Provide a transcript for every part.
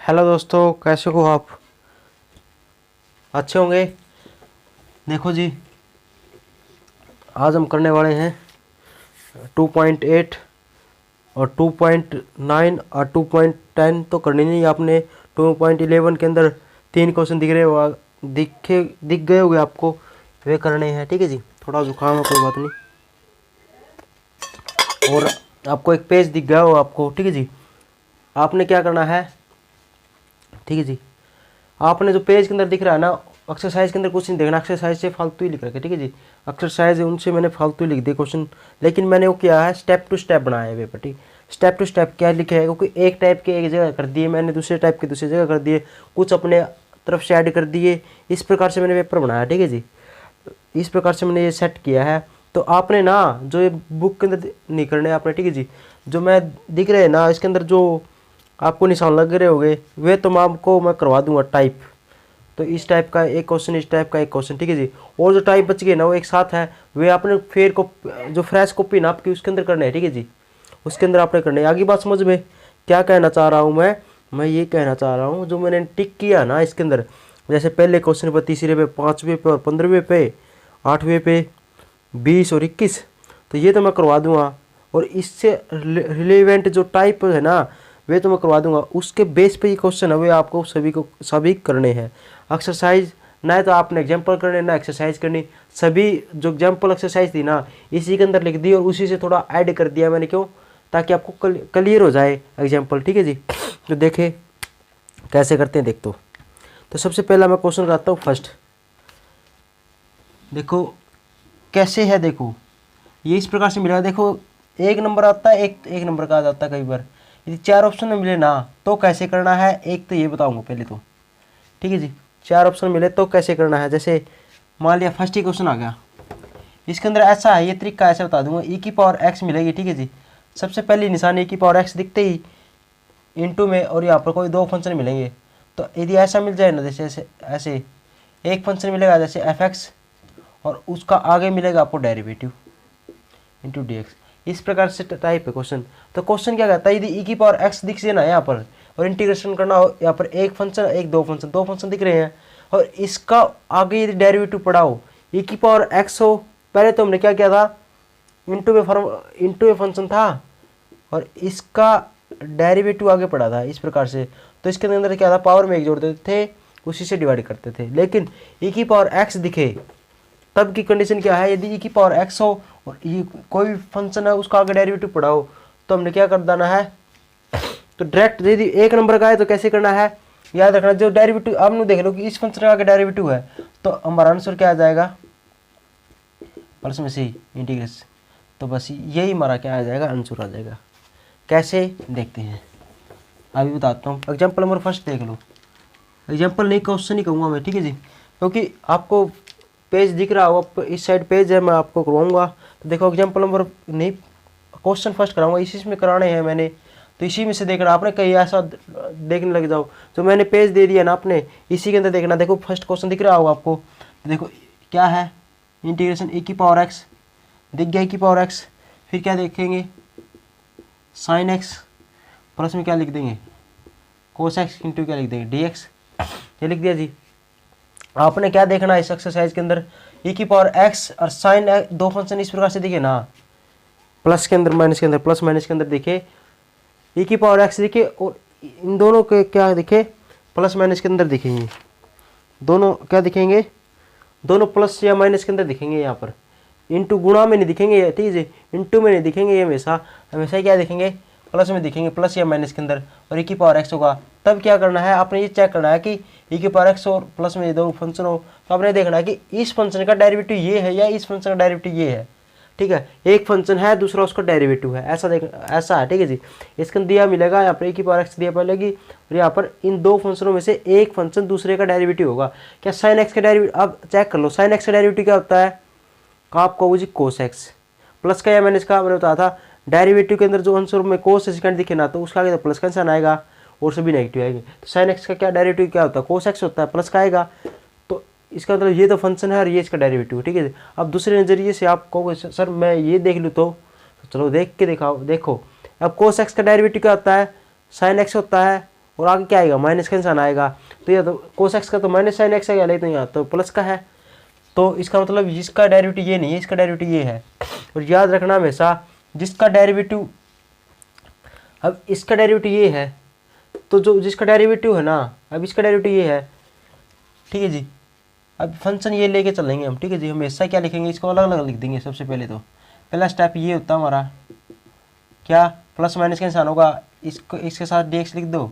Hello दोस्तों, कैसे हो आप? अच्छे होंगे। देखो जी, आज हम करने वाले हैं 2.8 और 2.9 और 2.10 तो करनी नहीं। आपने 2.11 के अंदर 3 क्वेश्चन दिख गए होंगे आपको, वे करने हैं। ठीक है जी, थोड़ा जुकाम है, कोई बात नहीं। और आपको एक पेज दिख गया हो आपको। ठीक है जी, आपने क्या करना है, ठीक है जी, आपने जो पेज के अंदर दिख रहा है ना, एक्सरसाइज के अंदर कुछ नहीं देखना। एक्सरसाइज से फालतू ही लिख रखे। ठीक है जी, एक्सरसाइज है उनसे मैंने फालतू लिख दिए क्वेश्चन, लेकिन मैंने वो किया है स्टेप टू स्टेप बनाया है पेपर। ठीक, स्टेप टू स्टेप क्या लिखे है, क्योंकि एक टाइप के एक जगह कर दिए मैंने, दूसरे टाइप के दूसरी जगह कर दिए, कुछ अपने तरफ से ऐड कर दिए। इस प्रकार से मैंने पेपर बनाया। ठीक है जी, इस प्रकार से मैंने ये सेट किया है। तो आपने ना जो ये बुक के अंदर नहीं करने आपने। ठीक है जी, जो मैं दिख रहे हैं ना इसके अंदर जो आपको निशान लग रहे होंगे, वे तो मैं आपको मैं करवा दूंगा टाइप। तो इस टाइप का एक क्वेश्चन, इस टाइप का एक क्वेश्चन। ठीक है जी, और जो टाइप बच गए ना वो एक साथ है, वे आपने फिर जो फ्रेश कॉपी ना आपकी उसके अंदर करने हैं। ठीक है जी, उसके अंदर आपने करने हैं। आगे बात समझ में क्या कहना चाह रहा हूँ मैं ये कहना चाह रहा हूँ, जो मैंने टिक किया ना इसके अंदर, जैसे पहले क्वेश्चन पर, तीसरे पे, 5वें पे और 15वें पे, 8वें पे, 20 और 21, तो ये तो मैं करवा दूंगा। और इससे रिलेवेंट जो टाइप है ना वे तो मैं करवा दूंगा। उसके बेस पे ये क्वेश्चन है वे आपको सभी करने हैं। एक्सरसाइज ना तो आपने एग्जाम्पल करने ना एक्सरसाइज करनी, सभी जो एग्जाम्पल एक्सरसाइज थी ना इसी के अंदर लिख दी और उसी से थोड़ा ऐड कर दिया मैंने। क्यों? ताकि आपको क्लियर हो जाए एग्जाम्पल। ठीक है जी, तो देखे कैसे करते हैं देख। तो सबसे पहला मैं क्वेश्चन कराता हूँ फर्स्ट। देखो कैसे है, देखो ये इस प्रकार से मिला। देखो एक नंबर आता है, एक नंबर का आ जाता है कई बार। यदि 4 ऑप्शन में मिले ना तो कैसे करना है, एक तो ये बताऊंगा पहले तो। ठीक है जी, 4 ऑप्शन मिले तो कैसे करना है। जैसे मान लिया फर्स्ट ही क्वेश्चन आ गया, इसके अंदर ऐसा है, ये तरीका ऐसे बता दूंगा। e की पावर x मिलेगी। ठीक है जी, सबसे पहली निशान e की पावर x दिखते ही इंटू में, और यहाँ पर कोई 2 फंक्शन मिलेंगे। तो यदि ऐसा मिल जाए ना, जैसे ऐसे एक फंक्शन मिलेगा जैसे f(x) और उसका आगे मिलेगा आपको डेरिवेटिव इंटू डी एक्स। इस प्रकार से टाइप है क्वेश्चन। तो क्वेश्चन क्या कहता है, यदि e की पावर x दिख से ना यहाँ पर और इंटीग्रेशन करना हो, यहाँ पर एक फंक्शन, एक दो फंक्शन दिख रहे हैं, और इसका आगे यदि डेरिवेटिव पड़ा हो, e की पावर x हो, पहले तो हमने क्या किया था, इंटू में फंक्शन था और इसका डेरिवेटिव आगे पड़ा था इस प्रकार से। तो इसके अंदर क्या था, पावर में एक जोड़ देते थे, उसी से डिवाइड करते थे। लेकिन e की पावर x दिखे तब की कंडीशन क्या है, यदि e की पावर x हो और ये कोई भी फंक्शन है उसका आगे डेरिवेटिव पड़ा हो, तो हमने क्या कर देना है, तो डायरेक्ट यदि एक नंबर का है तो कैसे करना है, याद रखना। जो डेरिवेटिव आपने देख लो कि इस फंक्शन का आगे डेरिवेटिव है, तो हमारा आंसर क्या आ जाएगा, प्लस में से इंटीग्रेशन। तो बस यही हमारा क्या आ जाएगा, आंसर आ जाएगा। कैसे देखते हैं, अभी बताता हूँ। एग्जाम्पल नंबर फर्स्ट देख लो। एग्जाम्पल नहीं, क्वेश्चन ही कहूँगा मैं। ठीक है जी, क्योंकि आपको पेज दिख रहा हो, इस साइड पेज है, मैं आपको करवाऊंगा। तो देखो एग्जाम्पल नंबर नहीं, क्वेश्चन फर्स्ट कराऊंगा, इसी में कराने हैं मैंने, तो इसी में से देखना। आपने कहीं ऐसा देखने लग जाओ, तो मैंने पेज दे दिया ना आपने, इसी के अंदर देखना। देखो फर्स्ट क्वेश्चन दिख रहा होगा आपको, तो देखो क्या है, इंटीग्रेशन e की पावर x दिख गया, e की पावर x, फिर क्या देखेंगे, साइन x, प्लस में क्या लिख देंगे, कोस x इंटू क्या लिख देंगे, dx। ये लिख दिया जी। आपने क्या देखना है इस एक्सरसाइज के अंदर, e की पावर x और साइन दो फंक्शन इस प्रकार से दिखे ना, प्लस के अंदर माइनस के अंदर, प्लस माइनस के अंदर दिखे, e की पावर x दिखे, और इन दोनों के क्या दिखे, प्लस माइनस के अंदर दिखेंगे। दोनों क्या दिखेंगे, दोनों प्लस या माइनस के अंदर दिखेंगे। यहाँ पर इंटू गुणा में नहीं दिखेंगे, ठीक है, इंटू में नहीं दिखेंगे, ये हमेशा हमेशा क्या दिखेंगे, प्लस में दिखेंगे, प्लस या माइनस के अंदर, और e की पावर x होगा। तब क्या करना है, आपने ये चेक करना है कि e की पावर x और प्लस में ये दो फंक्शन हो, तो आपने देखना है कि इस फंक्शन का डेरिवेटिव ये है या इस फंक्शन का डेरिवेटिव ये है। ठीक है, एक फंक्शन है दूसरा उसका डेरिवेटिव है, ऐसा ऐसा है। ठीक है जी, इसके अंदर दिया मिलेगा, यहाँ पर e की पावर x दिया मिलेगी, और यहाँ पर इन दो फंक्शनों में से एक फंक्शन दूसरे का डेरिवेटिव होगा। क्या साइन x का डेरिवेटिव, अब चेक कर लो, साइन x का डेरिवेटिव क्या होता है, आपको जी कोस x, प्लस का या माइनस का मैंने बताया था। डेरिवेटिव के अंदर जो आंसर में कोस सेकंड दिखे ना, तो उसका आगे तो प्लस का निशान आएगा और सभी नेगेटिव आएंगे। तो साइन x का क्या डेरिवेटिव क्या होता है, कोस x होता है, प्लस का आएगा। तो इसका मतलब ये तो फंक्शन है और ये इसका डेरिवेटिव। ठीक है, अब दूसरे नजरिए से आप कहोगे सर मैं ये देख लूँ, तो चलो देख के दिखाओ। देखो अब कोस x का डेरिवेटिव क्या होता है, साइन x होता है, और आगे क्या आएगा, माइनस का निशान आएगा। तो ये तो कोस एक्स का तो माइनस साइन एक्स आएगा, लेकिन यहाँ तो प्लस का है, तो इसका मतलब जिसका डेरिवेटिव ये नहीं है, इसका डेरिवेटिव ये है। और याद रखना हमेशा जिसका डेरिवेटिव, अब इसका डेरिवेटिव ये है, तो जो जिसका डेरिवेटिव है ना, अब इसका डेरिवेटिव ये है, ठीक है जी। अब फंक्शन ये लेके चलेंगे हम, ठीक है जी। हमेशा क्या लिखेंगे, इसको अलग अलग लिख देंगे। सबसे पहले तो पहला स्टेप ये होता है हमारा, क्या, प्लस माइनस का निशान होगा, इसको इसके साथ dx लिख दो,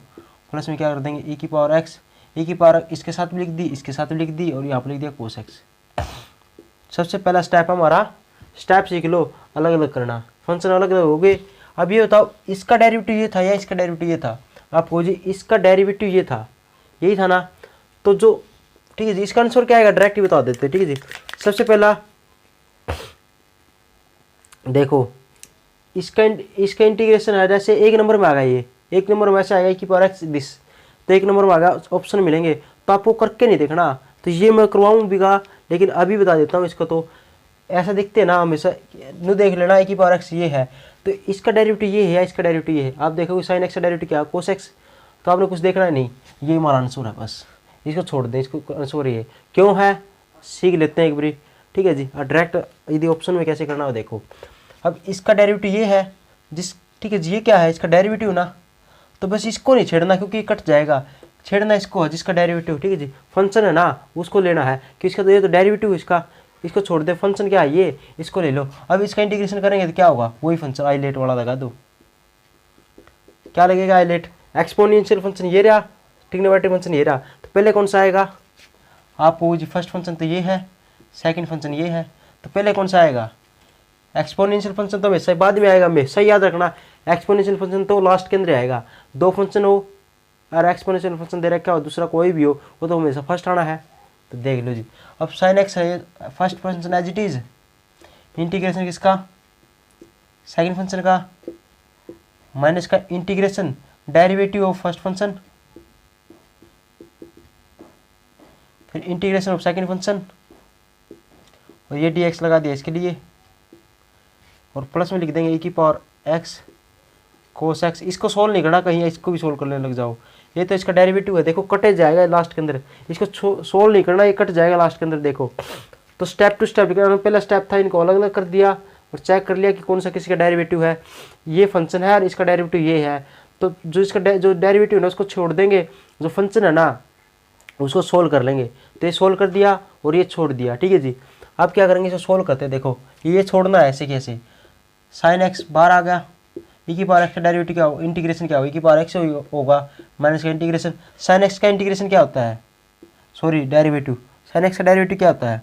प्लस में क्या कर देंगे e की पावर x, e की पावर इसके साथ भी लिख दी, इसके साथ भी लिख दी, और यहाँ पर लिख दिया कोस एक्स। सबसे पहला स्टेप हमारा, स्टेप सीख लो अलग अलग करना, फंक्शन अलग अलग हो गए। अब ये बताओ इसका डेरिवेटिव ये था या इसका डेरिवेटिव ये था। आपको जी इसका डेरिवेटिव ये था, यही था ना, तो जो, ठीक है जी, इसका आंसर क्या आएगा डायरेक्ट ही बता देते हैं, ठीक है जी। सबसे पहला देखो इसका इंटीग्रेशन है, जैसे एक नंबर में आ गया, ये एक नंबर में ऐसे आएगा कि पावर एक्स दिस, तो एक नंबर में आ गया, ऑप्शन मिलेंगे, तो आपको करके नहीं देखना, तो ये मैं करवाऊँ बिगा, लेकिन अभी बता देता हूँ इसको। तो ऐसा दिखते हैं ना हमेशा, नु देख लेना एक ही पावर एक्स ये है, तो इसका डेरिवेटिव ये है या इसका डेरिवेटिव ये है। आप देखोगे साइन एक्स का डेरिवेटिव क्या है, कोस एक्स, तो आपने कुछ देखना नहीं, ये हमारा आंसर है, बस इसको छोड़ दें, इसको आंसर ये क्यों है सीख लेते हैं एक बारी, ठीक है जी। डायरेक्ट यदि ऑप्शन में कैसे करना हो देखो। अब इसका डेरिवेटिव ये है जिस, ठीक है जी, ये क्या है इसका डेरिवेटिव ना, तो बस इसको नहीं छेड़ना क्योंकि कट जाएगा, छेड़ना इसको है जिसका डेरिवेटिव, ठीक है जी। फंक्शन है ना उसको लेना है कि इसका तो ये तो डेरिवेटिव इसका, इसको छोड़ दे, फंक्शन क्या है ये, इसको ले लो। अब इसका इंटीग्रेशन करेंगे तो क्या होगा, वही फंक्शन आइलेट वाला लगा दो, क्या लगेगा आइलेट, एक्सपोनेंशियल फंक्शन ये रहा, ट्रिग्नोमेट्रिक फंक्शन ये रहा, तो पहले कौन सा आएगा आपको जी, फर्स्ट फंक्शन तो ये है, सेकंड फंक्शन ये है, तो पहले कौन सा आएगा, एक्सपोनेंशियल फंक्शन तो हमेशा बाद में आएगा, हमेशा याद रखना, एक्सपोनेंशियल फंक्शन तो लास्ट के अंदर आएगा। दो फंक्शन हो और एक्सपोनेंशियल फंक्शन दे रखा हो, दूसरा कोई भी हो, वो तो हमेशा फर्स्ट आना है। तो देख लो जी, अब साइन एक्स है first function as it is, integration किसका, सेकंड फंक्शन का, माइनस का integration derivative of first function, फिर इंटीग्रेशन ऑफ सेकंड फंक्शन, और ये dx लगा दिया इसके लिए, और प्लस में लिख देंगे e की पावर x कोस एक्स। इसको सोल्व नहीं करना कहीं, इसको भी सोल्व करने लग जाओ, ये तो इसका डेरिवेटिव है, देखो कटे जाएगा लास्ट के अंदर, इसको सोल्व नहीं करना, ये कट जाएगा लास्ट के अंदर देखो। तो स्टेप टू स्टेप, पहला स्टेप था इनको अलग अलग कर दिया और चेक कर लिया कि कौन सा किसी का डेरिवेटिव है, ये फंक्शन है और इसका डेरिवेटिव ये है, तो जो इसका जो डेरिवेटिव है ना उसको छोड़ देंगे, जो फंक्शन है ना उसको सोल्व कर लेंगे। तो ये सोल्व कर दिया और ये छोड़ दिया, ठीक है जी। अब क्या करेंगे, इसको सोल्व करते हैं, देखो ये छोड़ना है ऐसे कैसे, साइन एक्स बाहर आ गया, e की पावर एक्स का डेरिवेटिव क्या होगा, इंटीग्रेशन क्या होगा, e की पावर एक्स होगा, माइनस का इंटीग्रेशन, साइन एक्स का इंटीग्रेशन क्या होता है, सॉरी डेरिवेटिव, साइन एक्स का डेरिवेटिव क्या होता है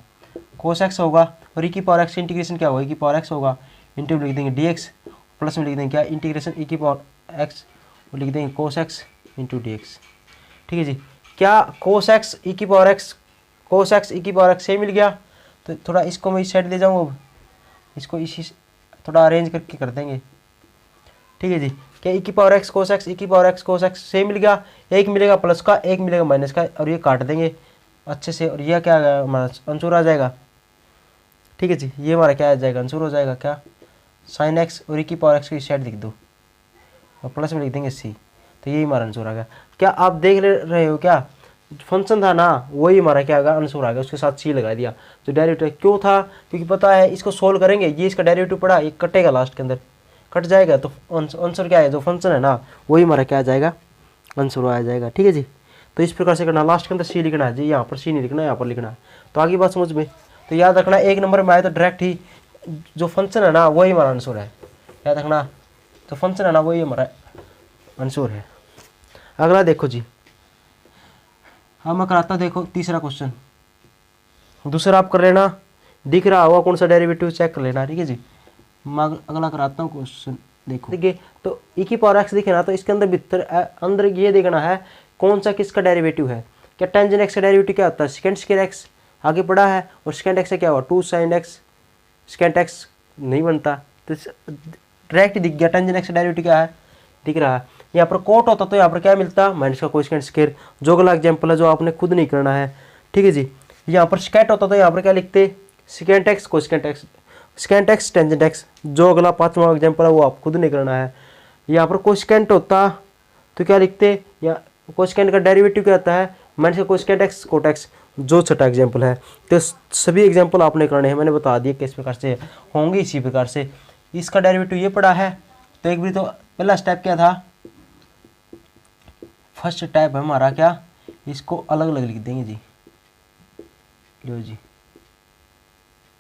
कोस एक्स होगा, और e की पावर एक्स का इंटीग्रेशन क्या होगा, e की पावर एक्स होगा, इंटू लिख देंगे dx, प्लस में लिख देंगे क्या, इंटीग्रेशन e की पावर एक्स, और लिख देंगे कोस एक्स इंटू dx, ठीक है जी। क्या कोस एक्स e की power x, cos x e की पावर एक्स से मिल गया, तो थोड़ा इसको मैं इस साइड ले जाऊँ, अब इसको इसी थोड़ा अरेंज करके कर देंगे, ठीक है जी। क्या e की power x cos x, e की पावर एक्स कोस एक्स से मिल गया, एक मिलेगा प्लस का, एक मिलेगा माइनस का, और ये काट देंगे अच्छे से, और यह क्या हमारा आंसर आ जाएगा, ठीक है जी। ये हमारा क्या आ जाएगा, आंसर हो जाएगा क्या, साइन एक्स और e की पावर एक्स को इस साइड लिख दो और प्लस में लिख देंगे c, तो यही हमारा आंसर आ गया। क्या आप देख रहे हो, क्या फंक्शन था ना वही हमारा क्या आएगा, आंसर आ गया, उसके साथ c लगा दिया। जो डेरिवेटिव क्यों था, क्योंकि पता है इसको सोल्व करेंगे, ये इसका डेरिवेटिव पड़ा, ये कटेगा लास्ट के अंदर, कट जाएगा, तो आंसर क्या है, जो फंक्शन है ना वही हमारा क्या आ जाएगा, आंसर आ जाएगा, ठीक है जी। तो इस प्रकार से करना, लास्ट के अंदर c लिखना है जी, यहाँ पर c नहीं लिखना है, यहाँ पर लिखना है। तो आगे बात समझ में, तो याद रखना एक नंबर में आए तो डायरेक्ट ही जो फंक्शन है ना वही हमारा आंसर है, याद रखना, जो फंक्शन है ना वही हमारा आंसर है। अगला देखो जी, हाँ मैं कराता, देखो तीसरा क्वेश्चन, दूसरा आप कर लेना, दिख रहा होगा कौन सा डेरिवेटिव चेक कर लेना, ठीक है जी। मैं अगला कराता हूँ क्वेश्चन, देखो देखिए, तो e की पावर एक्स दिखे ना, तो इसके अंदर भीतर अंदर ये देखना है कौन सा किसका डेरिवेटिव है। क्या टेंजेंट एक्स का डेरिवेटिव क्या होता है, सेकंड स्क्वायर एक्स आगे पड़ा है, और सेकंड एक्स से क्या हुआ 2 sin x, सेकंड एक्स नहीं बनता, तो डायरेक्ट दिख गया टेंजेंट एक्स का डेरिवेटिव क्या है, दिख रहा है। यहाँ पर कोट होता तो यहाँ पर क्या मिलता, माइनस का कोसेकेंट स्क्वायर, जो अगला एग्जाम्पल है जो आपने खुद नहीं करना है, ठीक है जी। यहाँ पर स्कैट होता तो यहाँ पर क्या लिखते, second x cosecant x, second x tangent x, जो अगला 5वां एग्जाम्पल है वो आप खुद नहीं करना है। यहाँ पर कोसेकेंट होता तो क्या लिखते, या कोसेकेंट का डेरिवेटिव क्या आता है, माइनस का कोसेकेंट एक्स कोट एक्स, जो छठा एग्जाम्पल है। तो सभी एग्जाम्पल आपने करने हैं, मैंने बता दिया किस प्रकार से होंगे। इसी प्रकार से इसका डेरिवेटिव ये पड़ा है, तो एक भी तो पहला स्टेप क्या था, फर्स्ट स्टेप है हमारा क्या, इसको अलग अलग लिख देंगे जी, लो जी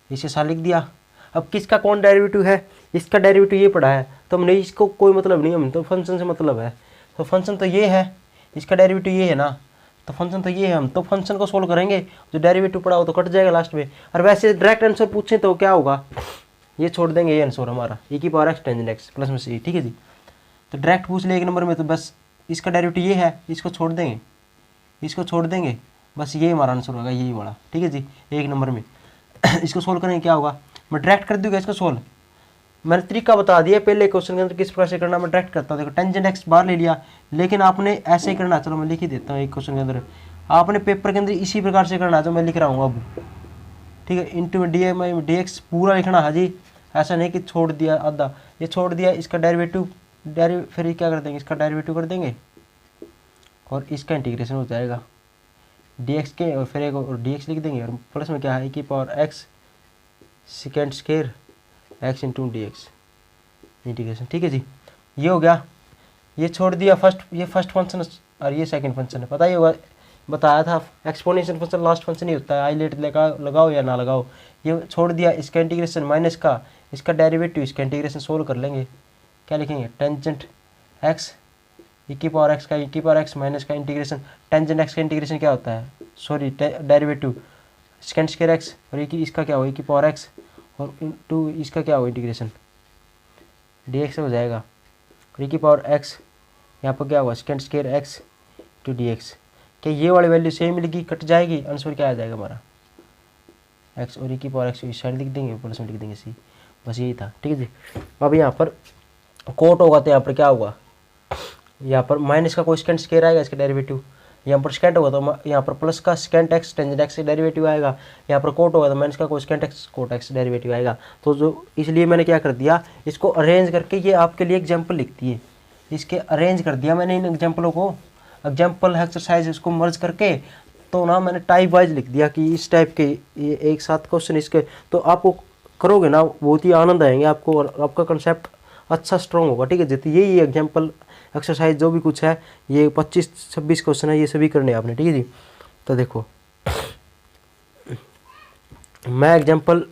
इसे साथ लिख दिया। अब किसका कौन डेरिवेटिव है, इसका डेरिवेटिव ये पड़ा है, तो हमने इसको कोई मतलब नहीं, हम तो फंक्शन से मतलब है, तो फंक्शन तो ये है, इसका डेरिवेटिव ये है ना, तो फंक्शन तो ये है, हम तो फंक्शन को सोल्व करेंगे, जो डेरिवेटिव पड़ा हो तो कट जाएगा लास्ट में। और वैसे डायरेक्ट आंसर पूछे तो क्या होगा, ये छोड़ देंगे, ये आंसर हमारा e की power x tangent x plus में सी, ठीक है जी। तो डायरेक्ट पूछ लिया एक नंबर में, तो बस इसका डेरिवेटिव ये है, इसको छोड़ देंगे, इसको छोड़ देंगे, बस ये हमारा आंसर होगा, यही वाला, ठीक है जी, एक नंबर में। इसको सोल्व करेंगे क्या होगा, मैं डायरेक्ट कर दूंगा इसको सोल्व, मैंने तरीका बता दिया पहले क्वेश्चन के अंदर किस प्रकार से करना, मैं डायरेक्ट करता हूँ। देखो टेंजेंट एक्स बाहर ले लिया, लेकिन आपने ऐसे ही करना, चलो मैं लिख ही देता हूँ एक क्वेश्चन के अंदर, आपने पेपर के अंदर इसी प्रकार से करना जो मैं लिख रहा हूँ अब, ठीक है, इंटू डी एक्स पूरा लिखना है जी, ऐसा नहीं कि छोड़ दिया आधा, ये छोड़ दिया, इसका डेरिवेटिव फिर ये क्या कर देंगे, इसका डेरिवेटिव कर देंगे और इसका इंटीग्रेशन हो जाएगा डी एक्स के, और फिर एक और डी एक्स लिख देंगे, और प्लस में क्या है e की power x second square x into D x integration, ठीक है जी। ये हो गया, ये छोड़ दिया ये फर्स्ट फंक्शन और ये सेकंड फंक्शन है, पता ही होगा, बताया था एक्सपोनेंशियल फंक्शन लास्ट फंक्शन ही होता है, आईलेट लगाओ या ना लगाओ। ये छोड़ दिया, इसका इंटीग्रेशन माइनस का इसका डेरिवेटिव, इसका इंटीग्रेशन सोल्व कर लेंगे, क्या लिखेंगे, टेंजेंट एक्स e की पावर एक्स का e की पावर एक्स माइनस का इंटीग्रेशन, टेंजेंट एक्स का इंटीग्रेशन क्या होता है, sorry derivative second square x, और इसका क्या होगा e की पावर एक्स, और टू इसका क्या होगा इंटीग्रेशन डी एक्स हो जाएगा, और e की पावर एक्स यहाँ पर क्या होगा sec square X to D X. क्या ये वाली वैल्यू सेम मिलेगी, कट जाएगी, आंसर क्या आ जाएगा हमारा एक्स, और e की पावर एक्स इस साइड लिख देंगे, प्लस में लिख देंगे सी, बस यही था, ठीक है जी। अब यहाँ पर कोट होगा तो यहाँ पर क्या होगा, यहाँ पर माइनस का कोई सेकेंड स्क्वायर आएगा, इसका डेरिवेटिव, यहाँ पर सेकेंड होगा तो यहाँ पर प्लस का sec X tangent X derivative आएगा, यहाँ पर कोट होगा तो माइनस का कोई sec X cot X derivative आएगा। तो जो इसलिए मैंने क्या कर दिया, इसको अरेंज करके, ये आपके लिए एग्जाम्पल लिखती है, इसके अरेंज कर दिया मैंने इन एग्जाम्पलों को, एग्जाम्पल एक्सरसाइज इसको मर्ज करके, तो ना मैंने टाइप वाइज लिख दिया कि इस टाइप के ये एक साथ क्वेश्चन इसके, तो आपको करोगे ना बहुत ही आनंद आएंगे आपको, और आपका कंसेप्ट अच्छा स्ट्रॉन्ग होगा, ठीक है जी। तो यही एग्जाम्पल एक्सरसाइज जो भी कुछ है, ये 25-26 क्वेश्चन है, ये सभी करने हैं आपने, ठीक है जी। तो देखो मैं एग्जाम्पल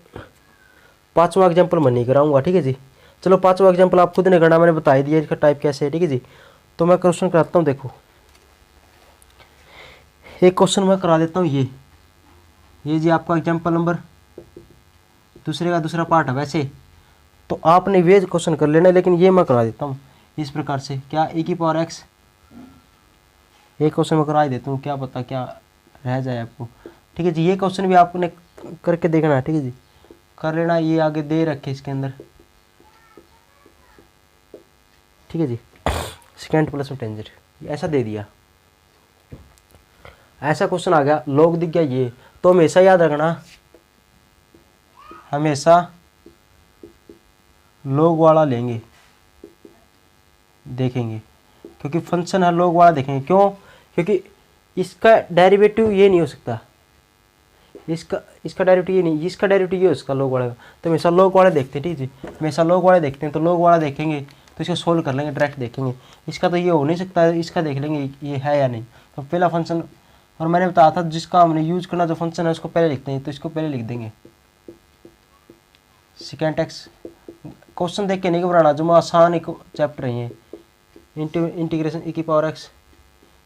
पांचवा एग्जाम्पल मैं नहीं कराऊंगा, ठीक है जी। चलो पांचवा एग्जाम्पल आप खुद ने करना, मैंने बता ही दिया इसका टाइप कैसे है, ठीक है जी। तो मैं क्वेश्चन कराता हूँ, देखो एक क्वेश्चन मैं करा देता हूँ, ये जी आपका एग्जाम्पल नंबर दूसरे का दूसरा पार्ट है वैसे, तो आपने वे क्वेश्चन कर लेना, लेकिन ये मैं करा देता हूँ इस प्रकार से, क्या e की पावर एक्स, एक क्वेश्चन मैं करा ही देता हूँ, क्या पता क्या रह जाए आपको, ठीक है जी। ये क्वेश्चन भी आपने करके देखना है, ठीक है जी, कर लेना, ये आगे दे रखे इसके अंदर, ठीक है जी, सेकेंड प्लस में टेंजेंट ऐसा दे दिया, ऐसा क्वेश्चन आ गया, लॉग दिख गया ये, तो हमेशा याद रखना, हमेशा लॉग वाला लेंगे, देखेंगे, क्योंकि फंक्शन है लॉग वाला देखेंगे, क्यों, क्योंकि इसका डेरिवेटिव ये नहीं हो सकता, इसका डेरिवेटिव ये नहीं, इसका डेरिवेटिव ये हो सकता लॉग वाले का, तो हमेशा लॉग वाले देखते हैं, ठीक है जी, हमेशा लॉग वाले देखते हैं, तो लॉग वाला देखेंगे तो इसको सोल्व कर लेंगे, डायरेक्ट देखेंगे, इसका तो ये हो नहीं सकता, इसका देख लेंगे ये है या नहीं। तो पहला फंक्शन, और मैंने बताया था जिसका हमने यूज करना जो फंक्शन है उसको पहले लिखते हैं, तो इसको पहले लिख देंगे सेकेंड एक्स, क्वेश्चन देख के नहीं घबराना, जो आसान एक चैप्टर है ये, इंटीग्रेशन e की power x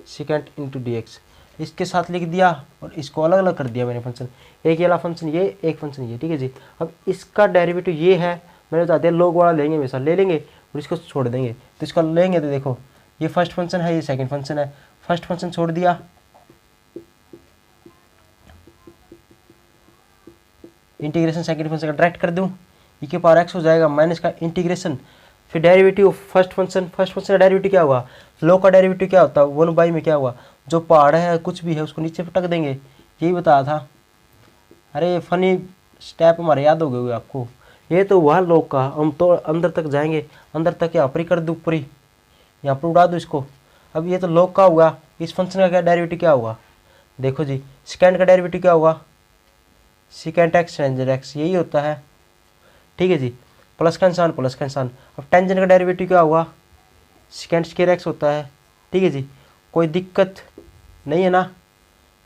second into D x, इसके साथ लिख दिया, और इसको अलग अलग कर दिया मैंने फंक्शन, एक ये वाला फंक्शन ये, एक फंक्शन ये, ठीक है जी। अब इसका डेरिवेटिव ये है, मैंने बता दिया लॉग वाला लेंगे हमेशा, ले लेंगे और इसको छोड़ देंगे, तो इसका लेंगे तो देखो ये फर्स्ट फंक्शन है, ये सेकंड फंक्शन है, फर्स्ट फंक्शन छोड़ दिया, इंटीग्रेशन सेकंड फंक्शन का डायरेक्ट कर दूं, e के पावर एक्स हो जाएगा माइनस का इंटीग्रेशन, फिर डेरिवेटिव फर्स्ट फंक्शन का डेरिवेटिव क्या हुआ, लॉग का डेरिवेटिव क्या होता है 1/, में क्या हुआ, जो पहाड़ है कुछ भी है उसको नीचे पटक देंगे, यही बताया था। अरे फनी स्टेप हमारे याद हो गए आपको, ये तो हुआ लॉग का, हम तो अंदर तक जाएंगे, अंदर तक यहाँ पर ही कर दूँ ऊपर ही, यहाँ पर उड़ा दूँ इसको, अब ये तो log का हुआ, इस फंक्शन का क्या डेरिवेटिव क्या होगा, देखो जी सेकेंड का डेरिवेटिव क्या होगा, सेकेंड एक्स टेंजेंट एक्स, यही होता है, ठीक है जी, प्लस का निशान प्लस का निशान। अब टेंजेंट का डेरिवेटिव क्या होगा, सेकेंड स्क्वायर एक्स होता है, ठीक है जी, कोई दिक्कत नहीं है ना,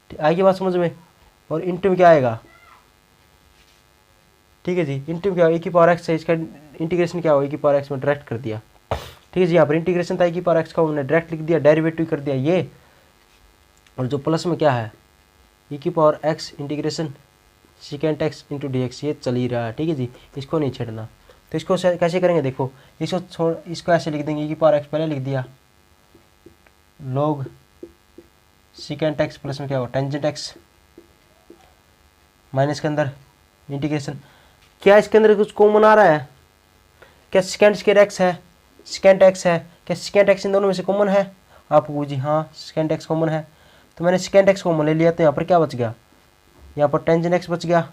आएगी बात समझ में। और इंटू में क्या आएगा, ठीक है जी, इंटू में क्या ए की पावर एक्स है, इसका इंटीग्रेशन क्या होगा, ए की पावर एक्स में डायरेक्ट कर दिया, ठीक है जी, यहाँ पर इंटीग्रेशन था ए की पावर एक्स का, हमने डायरेक्ट लिख दिया, डेरिवेटिव कर दिया ये, और जो प्लस में क्या है e की power x integration second x into D x, ये चल ही रहा है, ठीक है जी, इसको नहीं छेड़ना। तो इसको कैसे करेंगे, देखो इसको छोड़, इसको ऐसे लिख देंगे, e की पावर x पहले लिख दिया, log सेकेंड एक्स प्लस में क्या होगा टेंजेंट x, माइनस के अंदर इंटीग्रेशन, क्या इसके अंदर कुछ कॉमन आ रहा है, क्या सेकेंड स्क्वायर एक्स है, सेकेंड एक्स है, क्या सेकेंड एक्स इन दोनों में से कॉमन है, आपको जी हाँ सेकेंड एक्स कॉमन है, तो मैंने सेकेंड एक्स कॉमन ले लिया, तो यहाँ पर क्या बच गया, यहाँ पर टेंजेंट एक्स बच गया,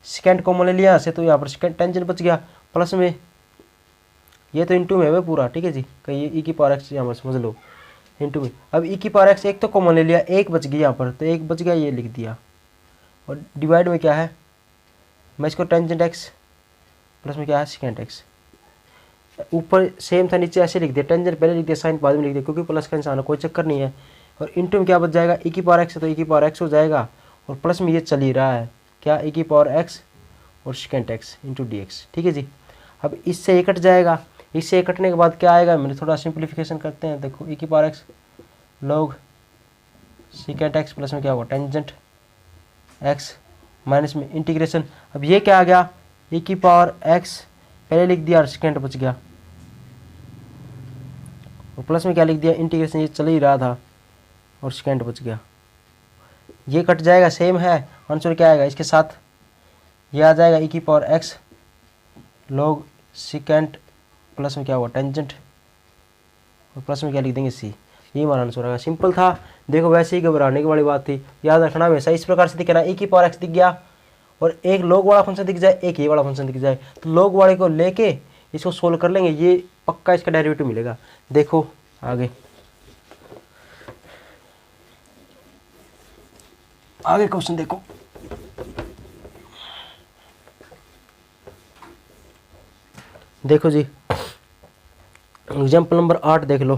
सेकेंड कॉमन ले लिया से, तो यहाँ पर सेकेंड टेंजेंट बच गया, प्लस में ये तो इंटू में है पूरा, ठीक है जी, कहीं ई की पावर एक्स यहाँ पर समझ लो इंटू में। अब ई की पावर एक्स एक तो कॉमन ले लिया, एक बच गया यहाँ पर, तो एक बच गया, ये लिख दिया, और डिवाइड में क्या है, मैं इसको टेंजेंट एक्स प्लस में क्या है सेकेंड एक्स, ऊपर सेम था नीचे ऐसे लिख दिया, टेंजेंट पहले लिख दिया, साइन बाद में लिख दिया, क्योंकि प्लस का निशान है, कोई चक्कर नहीं है। और इंटू में क्या बच जाएगा, e की पावर एक्स है तो e की पावर एक्स हो जाएगा, और प्लस में ये चल ही रहा है क्या, e की पावर एक्स और second x into D X, ठीक है जी। अब इससे ये कट जाएगा, इससे ये कटने के बाद क्या आएगा, मैंने थोड़ा सिंप्लीफिकेशन करते हैं, देखो e की power x log second x plus में क्या होगा टेंजेंट एक्स, माइनस में इंटीग्रेशन, अब ये क्या आ गया, e की पावर एक्स पहले लिख दिया और सेकेंड बच गया, और प्लस में क्या लिख दिया इंटीग्रेशन, ये चल ही रहा था और सेकेंड बच गया, ये कट जाएगा, सेम है, आंसर क्या आएगा इसके साथ, ये आ जाएगा e की power x log second plus में क्या हुआ टेंजेंट, और प्लस में क्या लिख देंगे सी, ये हमारा आंसर आएगा। सिंपल था, देखो वैसे ही घबराने की वाली बात थी, याद रखना हमेशा इस प्रकार से दिखना, e की पावर एक्स दिख गया और एक log वाला फंक्शन दिख जाए, एक ये वाला फंक्शन दिख जाए, तो log वाले को लेके इसको सोल्व कर लेंगे, ये पक्का इसका डेरिवेटिव मिलेगा। देखो आगे आगे क्वेश्चन देखो, देखो जी एग्जाम्पल नंबर 8 देख लो,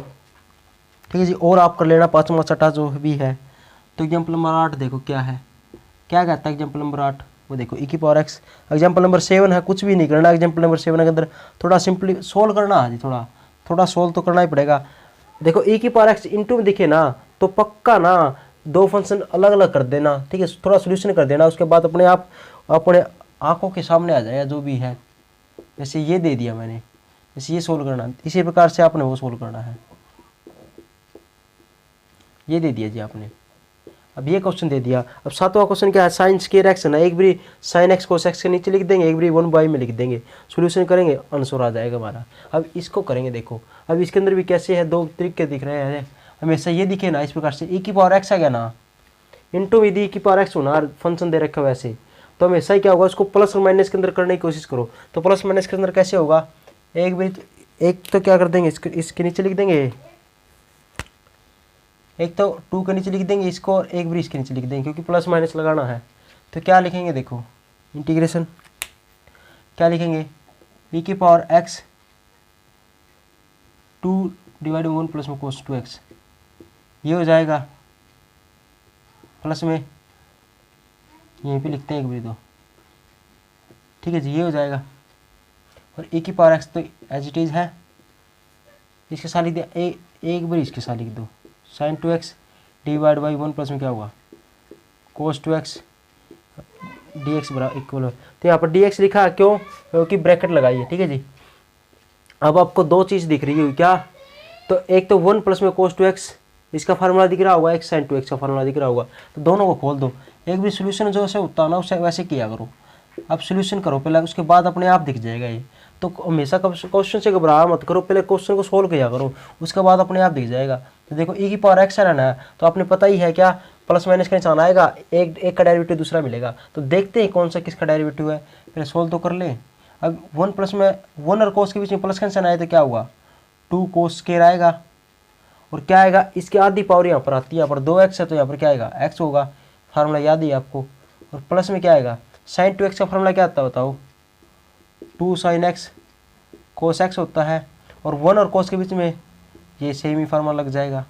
ठीक है जी, और आप कर लेना पाँचवा छठा जो भी है। तो एग्जाम्पल नंबर 8 देखो क्या है, क्या कहता है एग्जाम्पल नंबर 8, वो देखो e की पावर एक्स। एग्जाम्पल नंबर 7 है, कुछ भी नहीं करना, एग्जाम्पल नंबर 7 के अंदर थोड़ा सिंपली सोल्व करना है जी, थोड़ा सोल्व तो करना ही पड़ेगा। देखो e की पावर एक्स इंटू में दिखे ना, तो पक्का ना दो फंक्शन अलग अलग कर देना, ठीक है, थोड़ा सोल्यूशन कर देना, उसके बाद अपने आप अपने आंखों के सामने आ जाएगा जो भी है। जैसे ये दे दिया मैंने, जैसे ये सोल्व करना, इसी प्रकार से आपने वो सोल्व करना है, ये दे दिया जी आपने। अब ये क्वेश्चन दे दिया, अब सातवां क्वेश्चन क्या है, साइन स्क्वायर एक्स है ना, एक बारी साइन एक्स कोस एक्स के नीचे लिख देंगे, एक बारी 1 में लिख देंगे, सोल्यूशन करेंगे, आंसर आ जाएगा हमारा। अब इसको करेंगे, देखो अब इसके अंदर भी कैसे है, दो तरीके दिख रहे हैं, हमेशा ये दिखे ना इस प्रकार से, e की पावर एक्स आ गया ना, इंटू विद e की पावर एक्स होना, फंक्शन दे रखा है वैसे, तो हमेशा ही क्या होगा, उसको प्लस और माइनस के अंदर करने की कोशिश करो। तो प्लस माइनस के अंदर कैसे होगा, एक तो क्या कर देंगे, इसके नीचे लिख देंगे, एक तो 2 के नीचे लिख देंगे इसको, और एक भी इसके नीचे लिख देंगे, क्योंकि प्लस माइनस लगाना है। तो क्या लिखेंगे, देखो इंटीग्रेशन क्या लिखेंगे, e की पावर एक्स 2 डिवाइड 1 प्लस में कोस 2x, ये हो जाएगा, प्लस में यहीं पे लिखते हैं एक बार तो, ठीक है जी, ये हो जाएगा, और e की पावर एक्स तो एज इट इज है, इसके साथ लिख दिया, एक बार इसके साथ लिख दो, sign 2x divide by 1 plus में क्या होगा कोस 2x dx बराबर इक्वल, तो यहाँ पर dx लिखा क्यों, क्योंकि ब्रैकेट लगाई है, ठीक है जी। अब आपको दो चीज़ दिख रही है क्या, तो एक तो 1 प्लस में कोस 2x इसका फार्मूला दिख रहा होगा, एक साइन 2x का फार्मूला दिख रहा होगा, तो दोनों को खोल दो, एक भी सोल्यूशन जो से होता है ना उसे वैसे किया करो, अब सोल्यूशन करो पहले, उसके बाद अपने आप दिख जाएगा ये। तो हमेशा क्वेश्चन से घबरा मत करो, पहले क्वेश्चन को सोल्व किया करो, उसके बाद अपने आप दिख जाएगा। तो देखो e की पावर एक्स रहना है, तो आपने पता ही है क्या, प्लस माइनस का निशान आएगा, एक का डेरिवेटिव दूसरा मिलेगा, तो देखते हैं कौन सा किसका डेरिवेटिव है, पहले सोल्व तो कर लें। अब 1 प्लस में 1 और कोस के बीच में प्लस का निशान आया तो क्या हुआ 2 कोस स्क्वायर आएगा, और क्या आएगा, इसकी आधी पावर यहाँ पर आती है, यहाँ पर 2x है तो यहाँ पर क्या आएगा, x होगा, फार्मूला याद ही है आपको। और प्लस में क्या आएगा, साइन 2x का फार्मूला क्या आता है बताओ, 2 sin x cos x होता है, और 1 और cos के बीच में ये सेम ही फार्मूला लग जाएगा।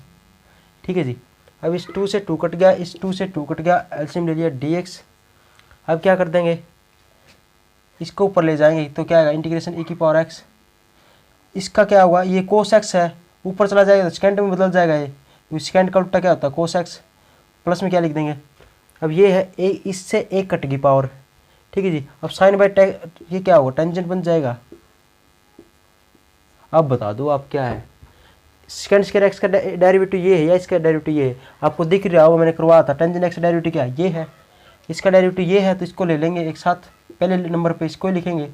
ठीक है जी। अब इस 2 से 2 कट गया, इस 2 से 2 कट गया, एलसीएम ले लिया dx। अब क्या कर देंगे, इसको ऊपर ले जाएंगे तो क्या आएगा, इंटीग्रेशन e की पावर x। इसका क्या होगा, ये cos x है, ऊपर चला जाएगा तो सेकेंड में बदल जाएगा ये, सेकेंड का उल्टा क्या होता है cos x। प्लस में क्या लिख देंगे, अब ये है a, इससे एक कट गई पावर। ठीक है जी। अब साइन बाई ये क्या होगा, टेंजेंट बन जाएगा। अब बता दो आप क्या है, सेकेंड स्क्वायर एक्स का डेरिवेटिव ये है या इसका डेरिवेटिव ये है, आपको दिख रहा होगा मैंने करवाया था। टेंजेंट एक्स का डेरिवेटिव क्या है, ये है, इसका डेरिवेटिव ये है, तो इसको ले लेंगे एक साथ, पहले नंबर पे इसको ही लिखेंगे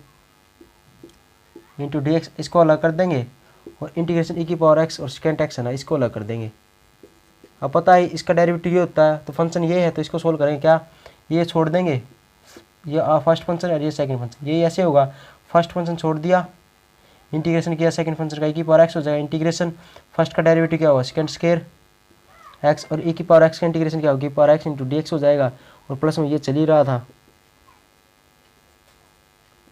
इंटू डी एक्स, इसको अलग कर देंगे, और इंटीग्रेशन ई की पावर एक्स और सेकेंड एक्स है ना, इसको अलग कर देंगे। अब पता है इसका डेरिवेटिव ये होता है, तो फंक्शन ये है तो इसको सोल्व करेंगे क्या, ये छोड़ देंगे, ये फर्स्ट फंक्शन और ये सेकंड फंक्शन, ये ऐसे होगा, फर्स्ट फंक्शन छोड़ दिया, इंटीग्रेशन किया सेकंड फंक्शन का, ई की पावर एक्स हो जाएगा, इंटीग्रेशन फर्स्ट का डेरिवेटिव क्या होगा, सेकंड स्क्वायर एक्स, और ई की पावर एक्स का इंटीग्रेशन क्या होगा, ई की power x into D x हो जाएगा, और प्लस में ये चल ही रहा था,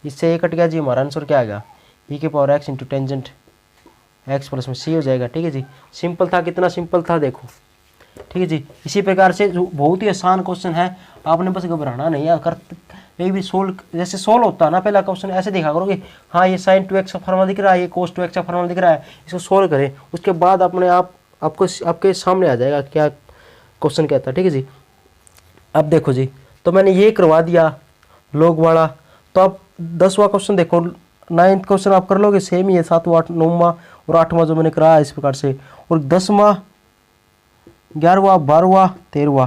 इससे ये कट गया जी, हमारा आंसर क्या आएगा, ई की power x into tangent x plus में सी हो जाएगा। ठीक है जी, सिंपल था, कितना सिंपल था देखो। ठीक है जी, इसी प्रकार से जो बहुत ही आसान क्वेश्चन है, आपने बस घबराना नहीं है, कर कहीं भी सोल्व, जैसे सोल्व होता है ना पहला क्वेश्चन ऐसे देखा करोगे, हाँ ये साइन 2x का फार्मूला दिख रहा है, ये कोस 2x का फार्मूला दिख रहा है, इसको सोल्व करें, उसके बाद अपने आपको आपके सामने आ जाएगा क्या क्वेश्चन कहता है। ठीक है जी। अब देखो जी, तो मैंने ये करवा दिया लोग वाला, तो अब 10वां क्वेश्चन देखो, 9th क्वेश्चन आप कर लोगे, सेम ही है, 7वां 9वां और 8वां जो मैंने कराया इस प्रकार से, और 10वां 11वां 12वां 13वां।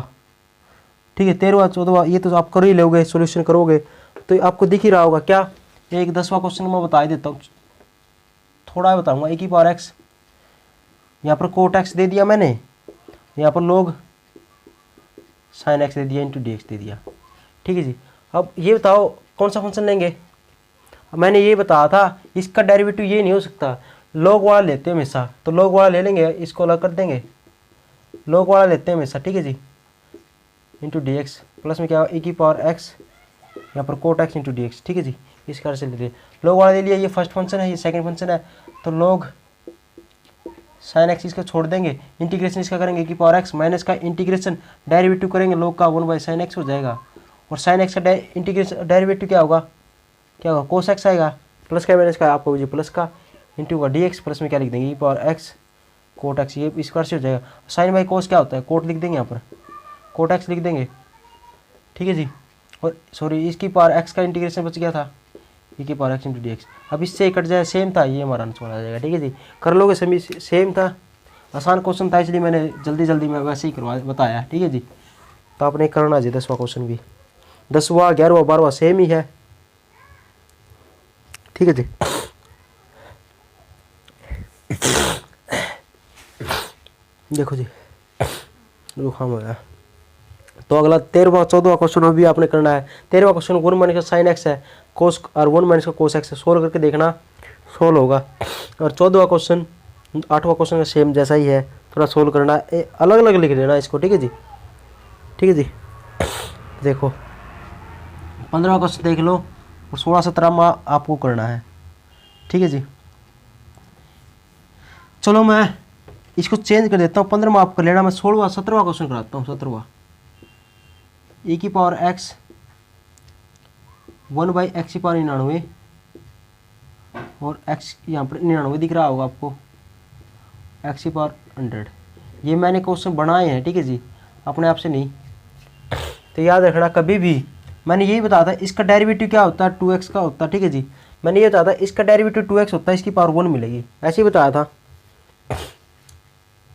ठीक है, 13वां 14वां ये तो आप कर ही लोगे, सॉल्यूशन करोगे तो आपको दिख ही रहा होगा क्या। एक 10वां क्वेश्चन मैं बता ही देता हूँ, थोड़ा बताऊंगा। ए की पावर एक्स, यहाँ पर कोट एक्स दे दिया मैंने, यहाँ पर लोग साइन एक्स दे दिया, इंटू डी एक्स दे दिया। ठीक है जी। अब ये बताओ कौन सा फंक्शन लेंगे, मैंने ये बताया था इसका डेरिवेटिव ये नहीं हो सकता, लॉग वाला लेते हैं हमेशा, तो लॉग वाला ले लेंगे, इसको अलग कर देंगे, लॉग वाला लेते हैं हमेशा। ठीक है जी, इंटू डी एक्स, प्लस में क्या होगा, ई की पावर एक्स, यहाँ पर cot X into D X. ठीक है जी, इस कारण से ले लिया, लॉग वाला ले लिया, ये फर्स्ट फंक्शन है, ये सेकंड फंक्शन है, तो लॉग साइन एक्स इसका छोड़ देंगे, इंटीग्रेशन इसका करेंगे ई की पावर एक्स, माइनस का इंटीग्रेशन डेरिवेटिव करेंगे लॉग का 1 बाई साइन एक्स हो जाएगा, और साइन एक्स का इंटीग्रेशन डेरिवेटिव क्या होगा, क्या होगा, कोस एक्स आएगा, प्लस का माइनस का आपको जी प्लस का, इंटू का डी एक्स, प्लस में क्या लिख देंगे ई पावर एक्स कोट एक्स, ये इस प्रकार से हो जाएगा। साइन बाई कोस क्या होता है, कोट लिख देंगे, यहाँ पर कोट एक्स लिख देंगे। ठीक है जी, और सॉरी इसकी पावर एक्स का इंटीग्रेशन बच गया था, ई की power x into D x. अब इससे कट जाए, सेम था, ये हमारा आंसर आ जाएगा। ठीक है जी, कर लोगे, सेम था, आसान क्वेश्चन था, इसलिए मैंने जल्दी जल्दी में वैसे ही करवा बताया। ठीक है जी, तो आपने करना जी 10वां क्वेश्चन भी, 10वां 11वां 12वां सेम ही है। ठीक है जी, देखो जी जुकाम हो गया, तो अगला 13वां 14वां क्वेश्चन भी आपने करना है। 13वां क्वेश्चन 1 माइनस का साइन एक्स है, कोस और 1 माइनस का कोस एक्स है, सोल्व करके देखना सोल्व होगा। और 14वां क्वेश्चन 8वां क्वेश्चन का सेम जैसा ही है, थोड़ा सोल्व करना है, अलग अलग लिख लेना इसको। ठीक है जी, ठीक है जी। देखो 15वां क्वेश्चन देख लो, और 16 17वां आपको करना है। ठीक है जी, चलो मैं इसको चेंज कर देता हूँ, 15वां आप कर लेना, मैं 16वां 17वां क्वेश्चन कराता हूँ। 17वां ई की पावर एक्स 1 बाई एक्स की पावर 99, और एक्स यहाँ पर 99 दिख रहा होगा आपको, एक्स की पावर 100। ये मैंने क्वेश्चन बनाए हैं, ठीक है जी, अपने आप से नहीं। तो याद रखना, कभी भी मैंने यही बताया था इसका डेरिवेटिव क्या होता है, 2x का होता है। ठीक है जी, मैंने ये बताया था इसका डेरिवेटिव 2x होता है, इसकी पावर 1 मिलेगी, ऐसे ही बताया था,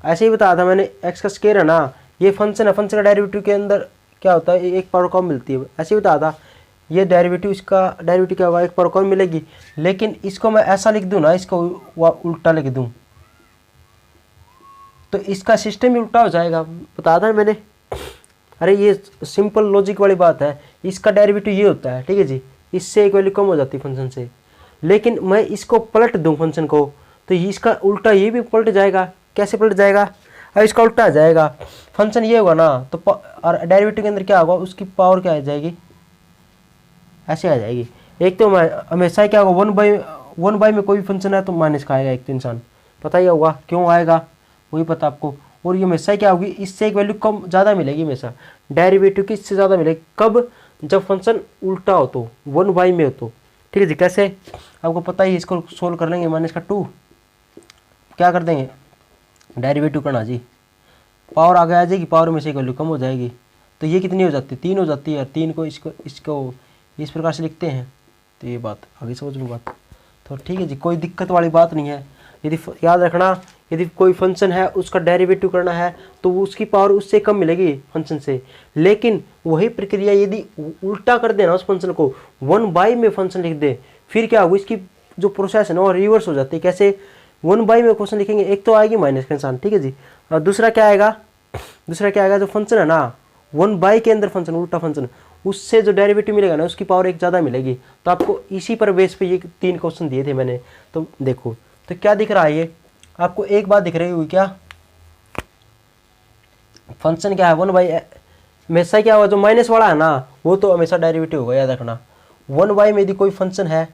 ऐसे ही बताया था मैंने। एक्स का स्क्वायर है ना, ये फंक्शन है, फंक्शन का डेरिवेटिव के अंदर क्या होता है, एक पावर कम मिलती है, ऐसे ही बताया था। ये डेरिवेटिव, इसका डेरिवेटिव क्या होगा, एक पावर कम मिलेगी, लेकिन इसको मैं ऐसा लिख दूँ ना, इसको उल्टा लिख दूँ तो इसका सिस्टम ही उल्टा हो जाएगा, बताया था मैंने। अरे ये सिंपल लॉजिक वाली बात है, इसका डेरिवेटिव ये होता है। ठीक है जी, इससे एक वैल्यू कम हो जाती है फंक्शन से, लेकिन मैं इसको पलट दूँ फंक्शन को, तो इसका उल्टा ये भी पलट जाएगा, कैसे पलट जाएगा, अब इसका उल्टा आ जाएगा। फंक्शन ये होगा ना तो और डेरिवेटिव के अंदर क्या होगा, उसकी पावर क्या आ जाएगी, ऐसे आ जाएगी। एक तो हमेशा क्या होगा, 1/1 में कोई फंक्शन है तो माइनस का आएगा, एक तो इंसान पता ही होगा क्यों आएगा, वही पता आपको। और ये हमेशा क्या होगी, इससे एक वैल्यू कम ज़्यादा मिलेगी, हमेशा डेरिवेटिव की इससे ज़्यादा मिलेगी। कब, जब फंक्शन उल्टा हो तो, 1/2 में हो तो। ठीक है जी, कैसे आपको पता ही, इसको सोल्व कर लेंगे। -2 क्या कर देंगे, डेरिवेटिव करना जी, पावर आगे आ जाएगी, पावर में से एक वैल्यू कम हो जाएगी, तो ये कितनी हो जाती है, 3 हो जाती है। और 3 को इसको इस प्रकार से लिखते हैं, तो ये बात आगे समझ लो बात। तो ठीक है जी, कोई दिक्कत वाली बात नहीं है। यदि याद रखना, यदि कोई फंक्शन है उसका डेरिवेटिव करना है तो उसकी पावर उससे कम मिलेगी फंक्शन से। लेकिन वही प्रक्रिया यदि उल्टा कर देना, उस फंक्शन को 1/, में फंक्शन लिख दे, फिर क्या होगा, इसकी जो प्रोसेस है ना वो रिवर्स हो जाती है। कैसे, 1/, में क्वेश्चन लिखेंगे, एक तो आएगी माइनस का निशान, ठीक है जी, और दूसरा क्या आएगा, जो फंक्शन है ना 1/, के अंदर फंक्शन, उल्टा फंक्शन, उससे जो डेरिवेटिव मिलेगा ना उसकी पावर एक ज़्यादा मिलेगी। तो आपको इसी पर बेस पे ये 3 क्वेश्चन दिए थे मैंने। तो देखो, तो क्या दिख रहा है, ये आपको एक बात दिख रही हुई क्या, फंक्शन क्या है 1/, हमेशा क्या होगा, जो माइनस वाला है ना वो तो हमेशा डेरिवेटिव होगा, याद रखना। 1/, में यदि कोई फंक्शन है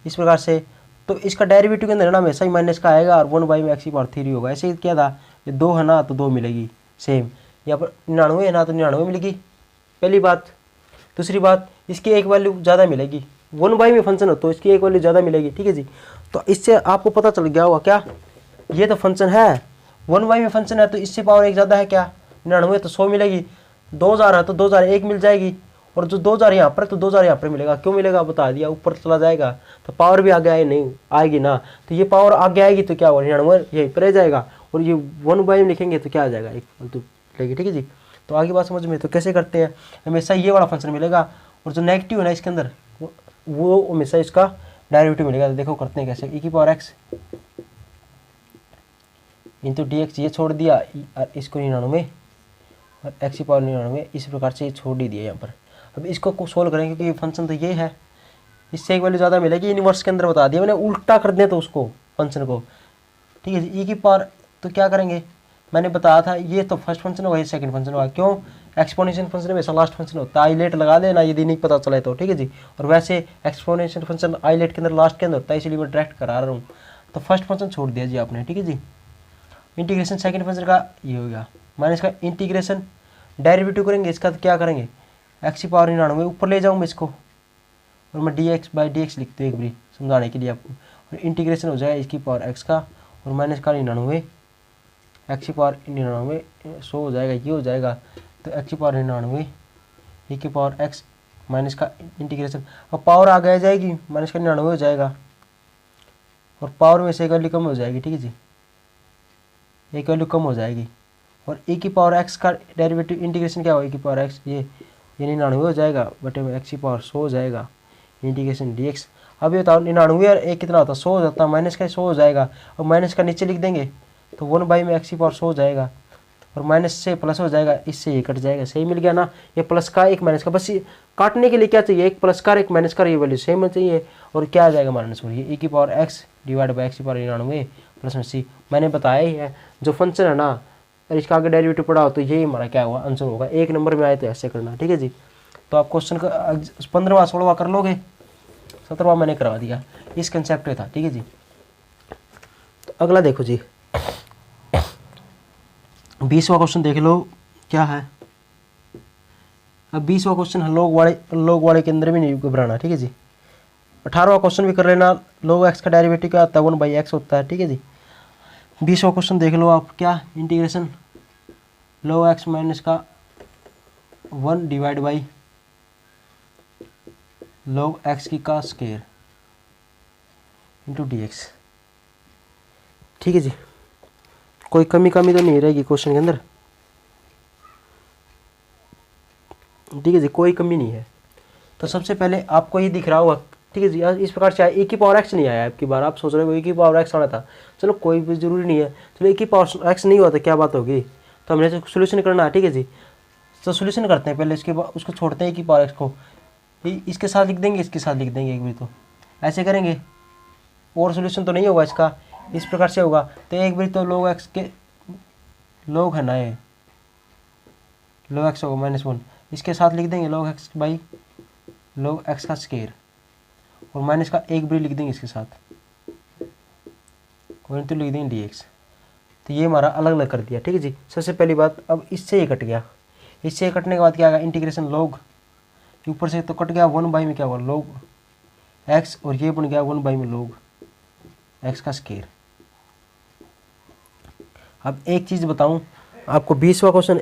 इस प्रकार से, तो इसका डेरिवेटिव के अंदर ना हमेशा ही माइनस का आएगा, और 1/, में x³ होगा। ऐसे ही क्या था, ये 2 है ना तो 2 मिलेगी, सेम। यहाँ पर 99 है ना तो 99 मिलेगी, पहली बात। दूसरी बात, इसकी एक वैल्यू ज़्यादा मिलेगी, 1/, में फंक्शन हो तो इसकी एक वैल्यू ज़्यादा मिलेगी, ठीक है जी। तो इससे आपको पता चल गया होगा क्या, ये तो फंक्शन है 1/, में फंक्शन है तो इससे पावर एक ज़्यादा है, क्या 99, तो 100 मिलेगी। 2000 है तो 2001 मिल जाएगी, और जो 2000 यहाँ पर तो 2000 यहाँ पर मिलेगा, क्यों मिलेगा बता दिया, ऊपर चला जाएगा तो पावर भी आगे नहीं आएगी ना, तो ये पावर आगे आएगी तो क्या होगा, 99 यहीं पर रह जाएगा, और ये 1/, में लिखेंगे तो क्या आ जाएगा, एक फालतू लगेगी, ठीक है जी। तो आगे बात समझ में, तो कैसे करते हैं, हमेशा ये वाला फंक्शन मिलेगा, और जो नेगेटिव है ना इसके अंदर वो हमेशा इसका डेरिवेटिव मिलेगा। तो देखो करते हैं कैसे, e⁻x इंटू dx, ये छोड़ दिया, इसको 99 और x⁻99, इस प्रकार से ये छोड़ ही दिया यहाँ पर। अब इसको सोल्व करेंगे क्योंकि फंक्शन तो ये है, इससे एक वैल्यू ज़्यादा मिलेगी, इनवर्स के अंदर बता दिया मैंने, उल्टा कर दें तो उसको फंक्शन को, ठीक है जी। e⁻, तो क्या करेंगे, मैंने बताया था ये तो फर्स्ट फंक्शन होगा, ये सेकंड फंक्शन होगा, क्यों, एक्सपोनेंशियल फंक्शन में लास्ट फंक्शन होता है, आइलेट लगा देना यदि नहीं पता चले तो, ठीक है जी। और वैसे एक्सपोनेंशियल फंक्शन आइलेट के अंदर लास्ट के अंदर होता है, इसलिए मैं डायरेक्ट करा रहा हूँ। तो फर्स्ट फंक्शन छोड़ दिया जी आपने, ठीक है जी। इंटीग्रेशन सेकंड फंक्शन का ये हो गया, माइनस का इंटीग्रेशन डेरिवेटिव करेंगे इसका, तो क्या करेंगे, x⁻99 ऊपर ले जाऊँ मैं इसको, और मैं dx/dx लिखते हैं एक बारी समझाने के लिए आपको, और इंटीग्रेशन हो जाएगा इसकी पावर x का, और माइनस का 99, x⁻99 100 हो जाएगा, ये हो जाएगा, तो x⁻99 e⁻x माइनस का इंटीग्रेशन, और पावर आगे आ जाएगी, माइनस का 99 हो जाएगा, और पावर में से एक वैल्यू कम हो जाएगी, ठीक है जी, एक वैल्यू कम हो जाएगी, और e⁻x का डेरिवेटिव इंटीग्रेशन क्या होगा, e⁻x ये 99 हो जाएगा, बटे में x⁻100 हो जाएगा, इंटीग्रेशन dx। अब ये बताओ 99 और एक कितना होता है, 100 हो जाता है, माइनस का 100 हो जाएगा, और माइनस का नीचे लिख देंगे तो 1/, में x⁻100 हो जाएगा, और माइनस से प्लस हो जाएगा, इससे ये कट जाएगा, सही मिल गया ना। ये प्लस का एक माइनस का, बस ये काटने के लिए क्या चाहिए, एक प्लस का एक माइनस का, ये वैल्यू सेम चाहिए, और क्या आ जाएगा माइनस, और ये e⁻x divide by x⁻99 plus में c। मैंने बताया ही है, जो फंक्शन है ना और इसका आगे डेरिवेटिव पड़ा हो तो यही हमारा क्या होगा, आंसर होगा। एक नंबर में आए तो ऐसे करना, ठीक है जी। तो आप क्वेश्चन का 15वां 16वां कर लोगे, 17वां मैंने करवा दिया, इस कंसेप्ट पे था, ठीक है जी। तो अगला देखो जी, 20वां क्वेश्चन देख लो क्या है। अब 20वां क्वेश्चन लोग वाले के अंदर भी नहीं घबराना, ठीक है जी। 18वां क्वेश्चन भी कर लेना, log x का डेरिवेटिव क्या आता है, 1/x होता है, ठीक है जी। 20वां क्वेश्चन देख लो आप, क्या इंटीग्रेशन log x माइनस का 1 डिवाइड बाई log x की का स्क्वायर इंटू dx, ठीक है जी। कोई कमी तो नहीं रहेगी क्वेश्चन के अंदर, ठीक है जी, कोई कमी नहीं है। तो सबसे पहले आपको ये दिख रहा होगा, ठीक है जी, इस प्रकार से e⁻x नहीं आया आपकी बार, आप सोच रहे हो e⁻x आना था, चलो कोई भी जरूरी नहीं है, चलो e⁻x नहीं हुआ तो क्या बात होगी, तो हमने सोल्यूशन करना है, ठीक है जी। तो सोल्यूशन करते हैं पहले, इसके बाद उसको छोड़ते हैं e⁻x को, इसके साथ लिख देंगे, इसके साथ लिख देंगे एक भी, तो ऐसे करेंगे, और सोल्यूशन तो नहीं होगा इसका, इस प्रकार से होगा। तो एक बार तो log x के log है ना, ये log x होगा -1, इसके साथ लिख देंगे log x by log x का स्क्वायर, और माइनस का एक बार लिख देंगे इसके साथ, और तो लिख देंगे dx। तो ये हमारा अलग अलग कर दिया, ठीक है जी। सबसे पहली बात, अब इससे ये कट गया, इससे कटने के बाद क्या आएगा, इंटीग्रेशन log, ऊपर से तो कट गया, 1 बाई में क्या होगा log x, और ये बन गया 1 बाई में log x का स्क्वायर। अब एक चीज़ बताऊं आपको, 20वां क्वेश्चन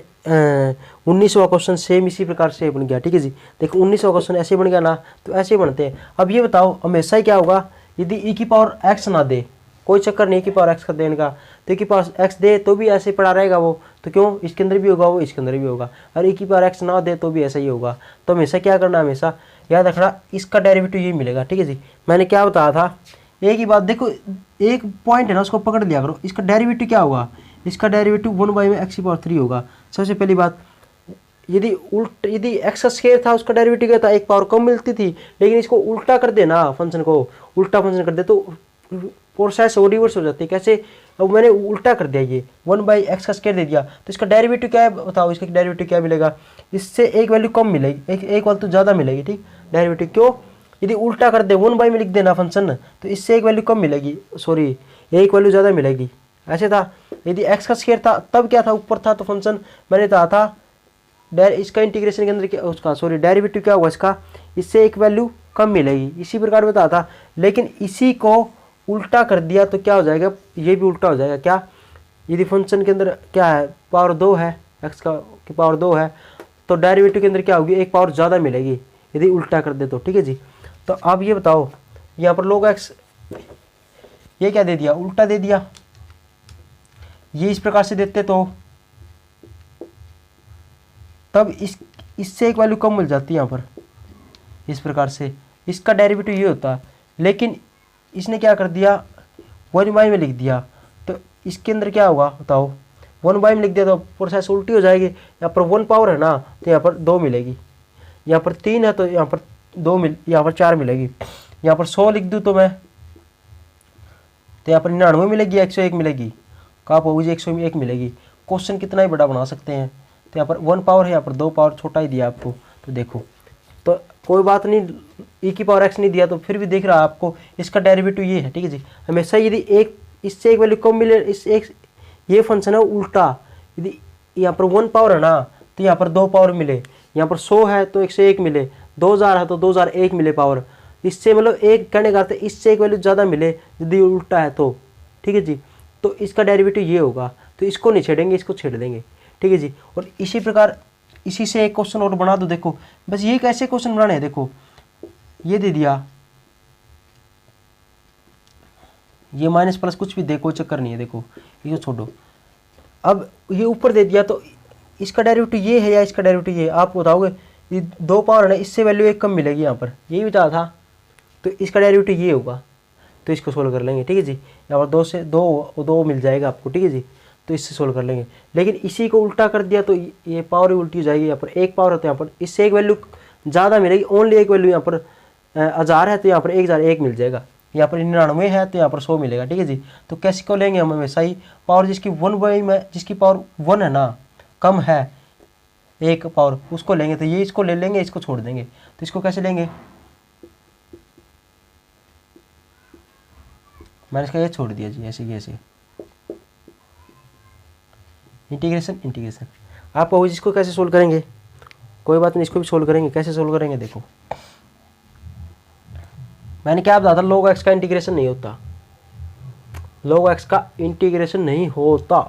19वां क्वेश्चन सेम इसी प्रकार से बन गया, ठीक है जी। देखो 19वां क्वेश्चन ऐसे बन गया ना, तो ऐसे बनते हैं। अब ये बताओ हमेशा ही क्या होगा, यदि e की पावर x ना दे, कोई चक्कर नहीं e की पावर x का देने का, तो e की पावर x दे तो भी ऐसे पड़ा रहेगा वो, तो क्यों, इसके अंदर भी होगा वो, इसके अंदर भी होगा, और e की पावर x ना दे तो भी ऐसा ही होगा। तो हमेशा क्या करना, हमेशा याद रखना इसका डेरिवेटिव ये मिलेगा, ठीक है जी। मैंने क्या बताया था, एक ही बात देखो, एक पॉइंट है ना उसको पकड़ लिया करो, इसका डेरिवेटिव क्या होगा, इसका डेरिवेटिव 1 बाई में x की पावर 3 होगा। सबसे पहली बात, यदि x का स्क्वायर था उसका डेरिवेटिव क्या था, एक पावर कम मिलती थी, लेकिन इसको उल्टा कर देना, फंक्शन को उल्टा फंक्शन कर दे तो प्रोसेस हो रिवर्स हो जाती है। कैसे, अब मैंने उल्टा कर दिया, ये 1 बाई एक्स का स्क्वायर दे दिया, तो इसका डेरिवेटिव क्या है बताओ, इसका डेरिवेटिव क्या मिलेगा, इससे एक वैल्यू कम मिलेगी, एक वैल्यू ज़्यादा मिलेगी, ठीक। डेरिवेटिव क्यों, यदि उल्टा कर दे 1 बाई में लिख देना फंक्शन, तो इससे एक वैल्यू कम मिलेगी, सॉरी एक वैल्यू ज़्यादा मिलेगी, ऐसे था। यदि एक्स का स्क्वायर था तब क्या था, ऊपर था तो फंक्शन मैंने कहा था इसका इंटीग्रेशन के अंदर क्या, उसका सॉरी डेरिवेटिव क्या होगा इसका, इससे एक वैल्यू कम मिलेगी, इसी प्रकार बताया था। लेकिन इसी को उल्टा कर दिया तो क्या हो जाएगा, ये भी उल्टा हो जाएगा। क्या, यदि फंक्शन के अंदर क्या है, पावर 2 है, एक्स का की पावर 2 है, तो डेरिवेटिव के अंदर क्या होगी, एक पावर ज़्यादा मिलेगी यदि उल्टा कर दे तो, ठीक है जी। तो अब ये बताओ, यहाँ पर log x ये क्या दे दिया, उल्टा दे दिया, ये इस प्रकार से देते तो तब इससे एक वैल्यू कम मिल जाती है यहाँ पर, इस प्रकार से इसका डेरिवेटिव ये होता। लेकिन इसने क्या कर दिया, 1 बाई में लिख दिया, तो इसके अंदर क्या होगा बताओ, 1 बाई में लिख दिया तो प्रोसेस उल्टी हो जाएगी। यहाँ पर 1 पावर है ना, तो यहाँ पर 2 मिलेगी, यहाँ पर 3 है तो यहाँ पर 2 यहाँ पर 4 मिलेगी। यहाँ पर 100 लिख दूँ तो मैं, तो यहाँ पर 99 मिलेगी, 101 मिलेगी, कहाँ पर होगी 101 मिलेगी। क्वेश्चन कितना ही बड़ा बना सकते हैं। तो यहाँ पर 1 पावर है, यहाँ पर 2 पावर छोटा ही दिया आपको, तो देखो तो कोई बात नहीं, e की पावर x नहीं दिया तो फिर भी देख रहा है आपको, इसका डेरिवेटिव ये है, ठीक है जी। हमेशा यदि एक इससे एक वैल्यू कम मिले, इस एक ये फंक्शन है उल्टा, यदि यहाँ पर 1 पावर है ना, तो यहाँ पर 2 पावर मिले, यहाँ पर 100 है तो 101 मिले, 2000 है तो 2001 मिले पावर, इससे मतलब एक कहने का अर्थ है इससे एक वैल्यू ज़्यादा मिले यदि उल्टा है तो, ठीक है जी। तो इसका डेरिवेटिव ये होगा, तो इसको नहीं छेड़ेंगे, इसको छेड़ देंगे, ठीक है जी। और इसी प्रकार इसी से एक क्वेश्चन और बना दो, देखो बस ये कैसे क्वेश्चन बनाने हैं, देखो ये दे दिया, ये माइनस प्लस कुछ भी दे कोई चक्कर नहीं है, देखो ये छोड़ो। अब ये ऊपर दे दिया तो इसका डेरिवेटिव ये है या इसका डेरिवेटिव ये, आप बताओगे। ये 2 पावर है ना, इससे वैल्यू एक कम मिलेगी, यहाँ पर यही बताया था, तो इसका डेरिवेटिव ये होगा, तो इसको सोल्व कर लेंगे, ठीक है जी। यहाँ पर 2 से 2 मिल जाएगा आपको, ठीक है जी, तो इससे सोल्व कर लेंगे। लेकिन इसी को उल्टा कर दिया तो ये पावर ही उल्टी हो जाएगी, यहाँ पर 1 पावर होता है, यहाँ पर इससे एक वैल्यू ज़्यादा मिलेगी, ओनली एक वैल्यू, यहाँ पर 1000 है तो यहाँ पर 1001 मिल जाएगा, यहाँ पर 99 है तो यहाँ पर 100 मिलेगा, ठीक है जी। तो कैसे को लेंगे हम, हमेशा ही पावर जिसकी 1 बाई में, जिसकी पावर 1 है ना, कम है एक पावर, उसको लेंगे। तो ये इसको ले लेंगे, इसको छोड़ देंगे, तो इसको कैसे लेंगे, मैंने इसका ये छोड़ दिया जी, ऐसे कैसे इंटीग्रेशन आप कहोगे इसको कैसे सोल्व करेंगे, कोई बात नहीं, इसको भी सोल्व करेंगे। कैसे सोल्व करेंगे, देखो मैंने क्या बताया था, log x का इंटीग्रेशन नहीं होता, log x का इंटीग्रेशन नहीं होता।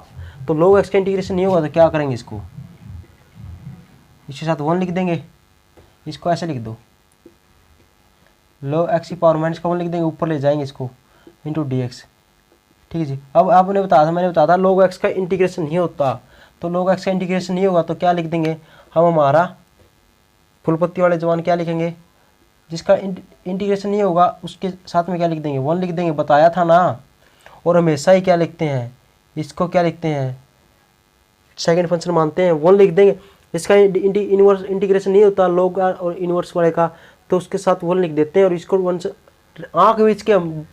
तो log x का इंटीग्रेशन नहीं होगा तो क्या करेंगे, इसको इसके साथ 1 लिख देंगे, इसको ऐसे लिख दो, log x की पावर माइनस का 1 लिख देंगे, ऊपर ले जाएंगे इसको इंटू dx, ठीक है जी। अब आपने बताया था, मैंने बताया था log x का इंटीग्रेशन नहीं होता, तो log x का इंटीग्रेशन नहीं होगा तो क्या लिख देंगे हम, हमारा फुल पत्ती वाले जवान क्या लिखेंगे, जिसका इंटीग्रेशन नहीं होगा उसके साथ में क्या लिख देंगे, 1 लिख देंगे, बताया था ना। और हमेशा ही क्या लिखते हैं, इसको क्या लिखते हैं, सेकंड फंक्शन मानते हैं, 1 लिख देंगे। इसका इनवर्स इंटीग्रेशन नहीं होता log और इनवर्स वाले का, तो उसके साथ 1 लिख देते हैं, और इसको 1 से आँख बीच के हम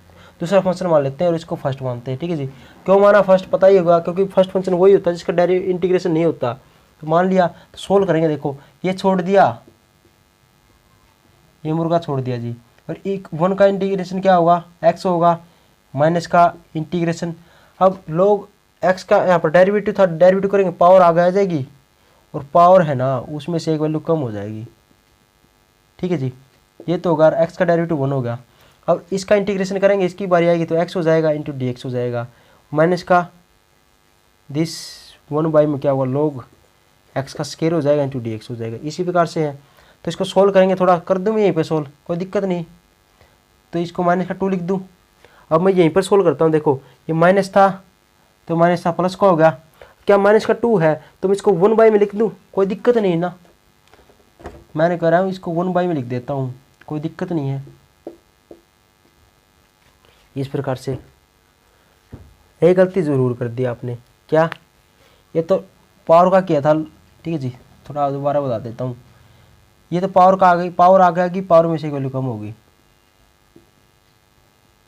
दूसरा फंक्शन मान लेते हैं और इसको फर्स्ट मानते हैं। ठीक है जी, क्यों माना फर्स्ट पता ही होगा, क्योंकि फर्स्ट फंक्शन वही होता है जिसका डायरेक्ट इंटीग्रेशन नहीं होता। तो मान लिया, तो सोल्व करेंगे। देखो ये छोड़ दिया, ये मुर्गा छोड़ दिया जी, और एक 1 का इंटीग्रेशन क्या होगा, x होगा, माइनस का इंटीग्रेशन। अब लोग x का यहाँ पर डेरिवेटिव था, डेरिवेटिव करेंगे पावर आगे आ जाएगी, और पावर है ना उसमें से एक वैल्यू कम हो जाएगी। ठीक है जी, ये तो होगा, x का डेरिवेटिव 1 हो गया। अब इसका इंटीग्रेशन करेंगे, इसकी बारी आएगी तो x हो जाएगा इंटू डी हो जाएगा, माइनस का दिस 1 में क्या होगा, log x का स्केयर हो जाएगा इंटू डी हो जाएगा। इसी प्रकार से है, तो इसको सोल्व करेंगे, थोड़ा कर दूँ मैं यहीं पे सोल्व, कोई दिक्कत नहीं। तो इसको माइनस का 2 लिख दूँ। अब मैं यहीं पर सोल्व करता हूँ। देखो ये माइनस था तो माइनस था, प्लस का हो गया, क्या माइनस का 2 है तो मैं इसको 1 में लिख दूँ, कोई दिक्कत नहीं ना। मैंने कह रहा हूँ इसको 1 में लिख देता हूँ, कोई दिक्कत नहीं है। इस प्रकार से एक गलती ज़रूर कर दी आपने, क्या, ये तो पावर का किया था। ठीक है जी, थोड़ा दोबारा बता देता हूँ। ये तो पावर का आ गई, पावर आ गया कि पावर में से वैल्यू कम होगी।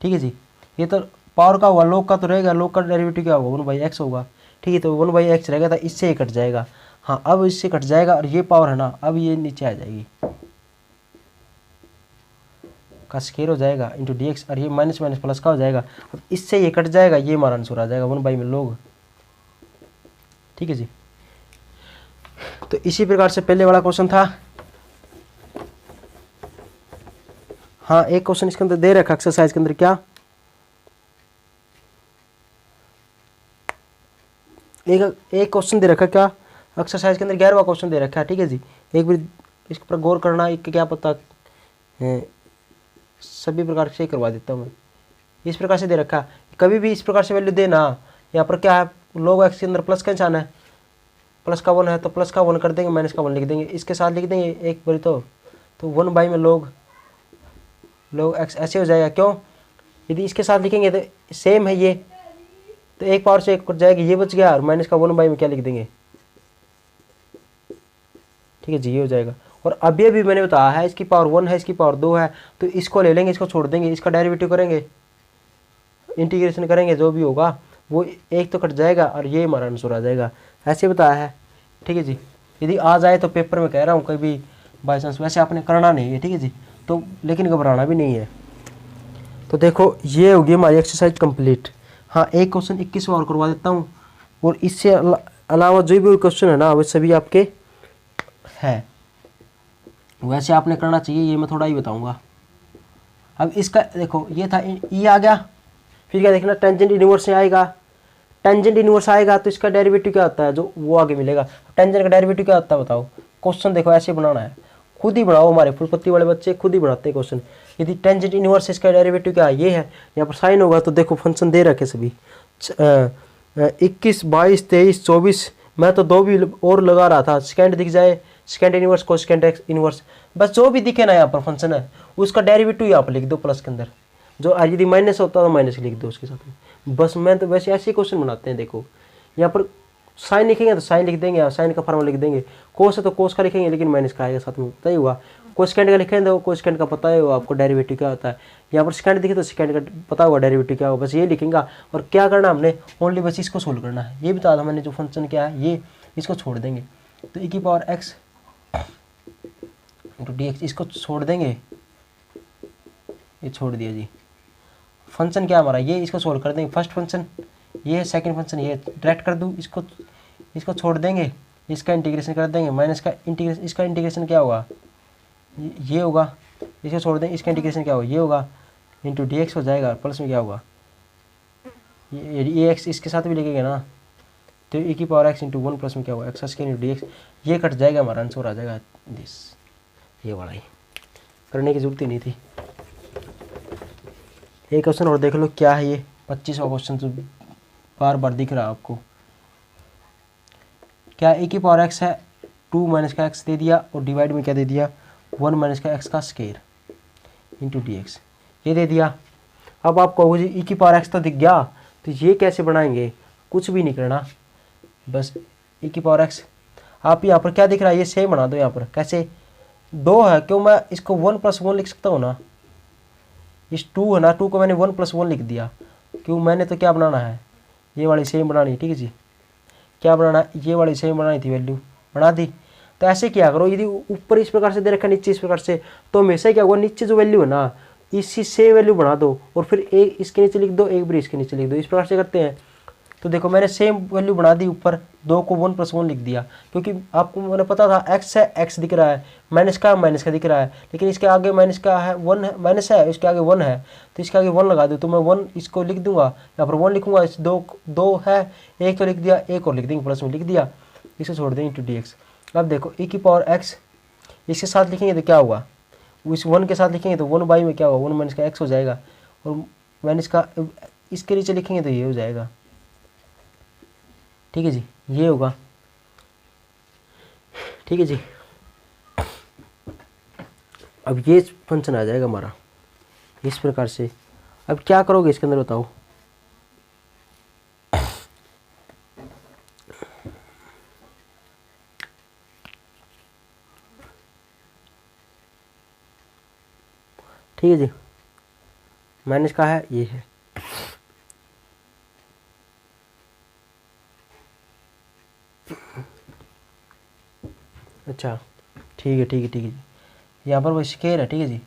ठीक है जी, ये तो पावर का हुआ, लोग का तो रहेगा, लोग का डेरिवेटिव क्या होगा, 1/x होगा। ठीक है, तो 1/x रहेगा, तो इससे ये कट जाएगा। हाँ, अब इससे कट जाएगा, और ये पावर है ना, अब ये नीचे आ जाएगी, का स्केयर हो जाएगा इंटू डी एक्स, और ये माइनस माइनस प्लस का हो जाएगा। अब इससे ये कट जाएगा, ये हमारा आंसर आ जाएगा 1 में लोग। ठीक है जी, तो इसी प्रकार से पहले वाला क्वेश्चन था। हाँ, एक क्वेश्चन इसके अंदर दे रखा एक्सरसाइज के अंदर, क्या एक क्वेश्चन दे रखा, क्या एक्सरसाइज के अंदर 11वां क्वेश्चन दे रखा है। ठीक है जी, एक बार इसके पर गौर करना, एक क्या पता सभी प्रकार से करवा देता हूँ मैं। इस प्रकार से दे रखा, कभी भी इस प्रकार से वैल्यू देना। यहाँ पर क्या है, लोग एक्स के अंदर प्लस का निशान है, प्लस का 1 है तो प्लस का 1 कर देंगे, माइनस का 1 लिख देंगे, इसके साथ लिख देंगे एक बार तो 1 में लोग एक्स ऐसे हो जाएगा। क्यों, यदि इसके साथ लिखेंगे तो सेम है ये, तो एक पावर से एक कट जाएगी, ये बच गया, और माइनस का 1 में क्या लिख देंगे। ठीक है जी, ये हो जाएगा। और अभी अभी मैंने बताया है इसकी पावर 1 है, इसकी पावर 2 है, तो इसको ले लेंगे, इसको छोड़ देंगे, इसका डेरिवेटिव करेंगे, इंटीग्रेशन करेंगे, जो भी होगा वो एक तो कट जाएगा, और ये हमारा आंसर आ जाएगा। ऐसे बताया है। ठीक है जी, यदि आ जाए तो पेपर में कह रहा हूँ कभी बाई चांस, वैसे आपने करना नहीं है। ठीक है जी, तो लेकिन घबराना भी नहीं है। तो देखो ये होगी हमारी एक्सरसाइज कंप्लीट। हाँ, एक क्वेश्चन 21 और करवा देता हूँ, और इससे अलावा जो भी क्वेश्चन है ना वो सभी आपके है, वैसे आपने करना चाहिए, ये मैं थोड़ा ही बताऊंगा। अब इसका देखो, ये था ई आ गया, फिर क्या देखना, टेंजेंट इनवर्स से आएगा, टेंजेंट इनवर्स आएगा तो इसका डेरिवेटिव क्या होता है, जो वो आगे मिलेगा। टेंजेंट का डेरिवेटिव क्या होता है बताओ। क्वेश्चन देखो ऐसे बनाना है, खुद ही बनाओ, हमारे फुलपत्ती वाले बच्चे खुद ही बनाते हैं क्वेश्चन। यदि टेंजेंट इनवर्स इसका डेरिवेटिव क्या है, ये है, यहाँ पर साइन होगा, तो देखो फंक्शन दे रखे सभी 21, 22, 23, 24, मैं तो 2 भी और लगा रहा था, सेकेंड दिख जाए, सेकेंड इनवर्स को सेकेंड एक्स इनवर्स, बस जो भी दिखे ना यहाँ पर फंक्शन है उसका डेरिवेटिव यहाँ पर लिख दो प्लस के अंदर, जो यदि माइनस होता तो माइनस लिख दो उसके साथ में। बस मैं तो वैसे ऐसे क्वेश्चन बनाते हैं। देखो यहाँ पर साइन लिखेंगे तो साइन लिख देंगे, साइन का फार्मूला लिख देंगे, कोस है तो कोस का लिखेंगे, लेकिन माइनस का आएगा साथ में, पता ही हुआ। कोसेकेंड का लिखेंगे तो कोसेकेंड का पता ही होगा आपको डेरिवेटिव क्या होता है। यहाँ पर सेकेंड दिखे तो सेकेंड का पता होगा डेरिवेटिव क्या होगा, बस ये लिखेंगे। और क्या करना हमने, ओनली बस इसको सोल्व करना है, ये बता था मैंने जो फंक्शन क्या है, ये इसको छोड़ देंगे, तो e की power x into D x, इसको छोड़ देंगे, ये छोड़ दिया जी। फंक्शन क्या हमारा, ये इसको सोल्व कर देंगे, फर्स्ट फंक्शन ये है, सेकंड फंक्शन ये डायरेक्ट कर दूँ, इसको छोड़ देंगे, इसका इंटीग्रेशन कर देंगे, माइनस का इंटीग्रेशन, इसका इंटीग्रेशन क्या होगा, ये होगा, इसको छोड़ देंगे, इसका इंटीग्रेशन क्या होगा, ये होगा, इंटू डी एक्स हो जाएगा, प्लस में क्या होगा, ये एक्स इसके साथ भी लिखेंगे ना, तो e की पावर x इंटू 1 प्लस में क्या होगा, x square into D x, ये कट जाएगा, हमारा आंसर आ जाएगा दिस, ये वाला ही, करने की जरूरत ही नहीं थी। एक क्वेश्चन और देख लो क्या है, ये 25वां क्वेश्चन तो बार बार दिख रहा है आपको। क्या e की पावर x है, 2 माइनस का x दे दिया, और डिवाइड में क्या दे दिया, 1 माइनस का x का स्क्वायर इंटू डी एक्स, ये दे दिया। अब आप कहोगे जी e की पावर x तो दिख गया, तो ये कैसे बनाएंगे, कुछ भी नहीं करना, बस e की पावर x, आप यहाँ पर क्या दिख रहा है, ये सेम बना दो। यहाँ पर कैसे 2 है, क्यों, मैं इसको 1 + 1 लिख सकता हूँ ना, इस 2 है ना, 2 को मैंने 1+1 लिख दिया, क्यों मैंने तो क्या बनाना है, ये वाली सेम बनानी है, ठीक है जी। क्या बनाना है, ये वाली सेम बनानी थी, वैल्यू बना दी। तो ऐसे क्या करो, यदि ऊपर इस प्रकार से दे रखा नीचे इस प्रकार से, तो हमेशा क्या होगा, नीचे जो वैल्यू है ना इसी से वैल्यू बना दो और फिर एक इसके नीचे लिख दो, एक भी इसके नीचे लिख दो, इस प्रकार से करते हैं। तो देखो मैंने सेम वैल्यू बना दी, ऊपर 2 को 1+1 लिख दिया, क्योंकि आपको मैंने पता था एक्स है, एक्स दिख रहा है, माइनस का दिख रहा है, लेकिन इसके आगे माइनस का है, 1 है, माइनस है, इसके आगे 1 है, तो इसके आगे 1 लगा दो, तो मैं 1 इसको लिख दूंगा, यहाँ पर 1 लिखूंगा, इस 2 है, एक तो लिख दिया, एक और लिख देंगे, प्लस में लिख दिया, इसे छोड़ देंगे into dx। अब देखो e की पावर x इसके साथ लिखेंगे तो क्या होगा, इस 1 के साथ लिखेंगे तो 1 बाई में क्या होगा, 1 माइनस का x हो जाएगा, और माइनस का इसके नीचे लिखेंगे तो ये हो जाएगा, ठीक है जी, ये होगा, ठीक है जी। अब ये फंक्शन आ जाएगा हमारा इस प्रकार से। अब क्या करोगे इसके अंदर बताओ, ठीक है जी, माइनस का है, ये है, अच्छा ठीक है, ठीक है, ठीक है जी। यहाँ पर वो स्केयर है, ठीक है जी,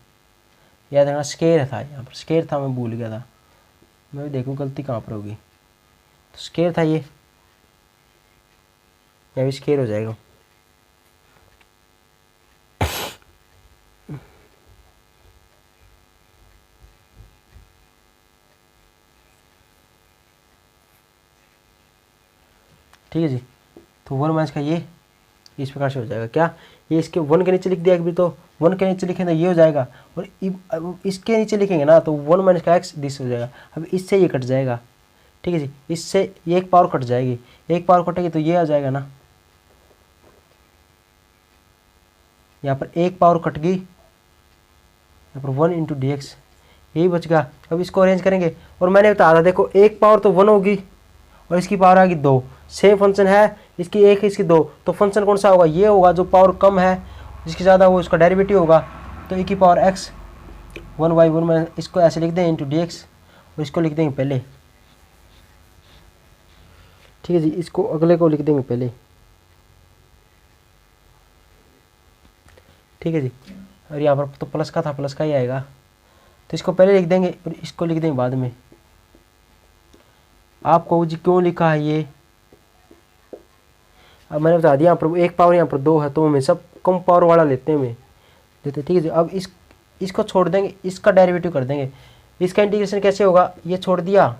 याद रखना स्केयर था, यहाँ पर स्केयर था, मैं भूल गया था, मैं भी देखूँ गलती कहाँ पर होगी, तो स्केयर था ये, यहाँ भी स्केयर हो जाएगा, ठीक है जी। तो 1 माइनस का ये इस प्रकार से हो जाएगा, क्या ये इसके 1 के नीचे लिख दिया भी, तो 1 के नीचे लिखेंगे तो ये हो जाएगा, और इसके नीचे लिखेंगे ना तो 1 माइनस का x दिस हो जाएगा। अब इससे ये कट जाएगा, ठीक है जी, इससे ये एक पावर कट जाएगी, एक पावर कटेगी तो ये आ जाएगा ना, यहाँ पर एक पावर कट गई, यहाँ पर 1 into dx, यही बच गया। अब इसको अरेंज करेंगे, और मैंने बताया था देखो एक पावर तो 1 होगी और इसकी पावर आएगी 2, सेम फंक्शन है, इसकी 1 इसकी 2, तो फंक्शन कौन सा होगा, ये होगा, जो पावर कम है जिसकी ज़्यादा वो इसका डेरिवेटिव होगा, तो e की पावर x 1/1 में इसको ऐसे लिख दें इंटू dx, और इसको लिख देंगे पहले, ठीक है जी, इसको अगले को लिख देंगे पहले, ठीक है जी, और यहाँ पर तो प्लस का था, प्लस का ही आएगा, तो इसको पहले लिख देंगे और इसको लिख देंगे बाद में। आपको जी क्यों लिखा है ये, अब मैंने बता दिया, यहाँ पर एक पावर यहाँ पर 2 है, तो हमें सब कम पावर वाला लेते हैं, ठीक है जी। अब इसको छोड़ देंगे, इसका डेरिवेटिव कर देंगे, इसका इंटीग्रेशन कैसे होगा, ये छोड़ दिया,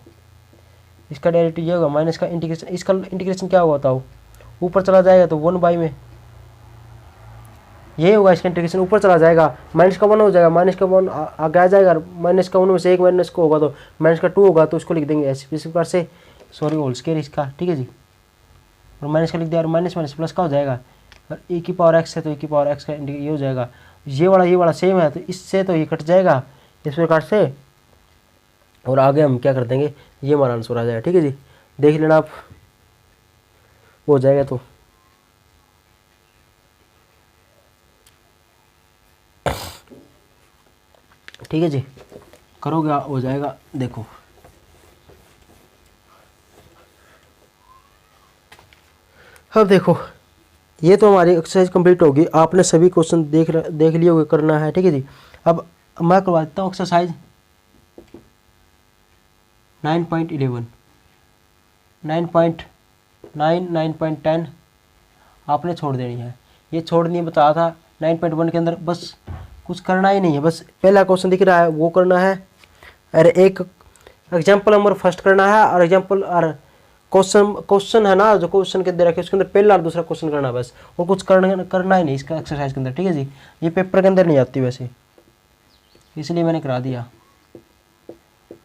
इसका डेरिवेटिव ये होगा, माइनस का इंटीग्रेशन, इसका इंटीग्रेशन क्या होता हो, ऊपर चला जाएगा तो 1 बाई में ये होगा, इसका इंटीग्रेशन ऊपर चला जाएगा, माइनस का 1 हो जाएगा, माइनस का 1 आगे आ जाएगा, माइनस का 1 में से एक माइनस को होगा तो माइनस का 2 होगा, तो उसको लिख देंगे ऐसे इस प्रकार से, सॉरी होल स्क्वायर इसका, ठीक है जी, और माइनस का लिख दिया, और माइनस माइनस प्लस का हो जाएगा, और e की पावर x है तो e की पावर x का ये हो जाएगा, ये वाला सेम है, तो इससे तो ये कट जाएगा इस प्रकार से, और आगे हम क्या कर देंगे, ये हमारा आंसर आ जाएगा, ठीक है जी, देख लेना आप, हो जाएगा तो ठीक है जी, करोगे हो जाएगा। देखो अब देखो ये तो हमारी एक्सरसाइज कंप्लीट होगी, आपने सभी क्वेश्चन देख लिए होंगे, करना है, ठीक है जी। अब मैं करवा देता हूँ एक्सरसाइज 9.11 9.9 9.10 आपने छोड़ देनी है, ये छोड़नी बताया था 9.1 के अंदर, बस कुछ करना ही नहीं है, बस पहला क्वेश्चन दिख रहा है वो करना है, अरे एक एग्जाम्पल नंबर फर्स्ट करना है, और एग्जाम्पल और क्वेश्चन है ना जो क्वेश्चन के अंदर रखे उसके अंदर पहला और दूसरा क्वेश्चन करना है बस, और कुछ करना ही नहीं इसका एक्सरसाइज के अंदर, ठीक है जी। ये पेपर के अंदर नहीं आती वैसे, इसलिए मैंने करा दिया।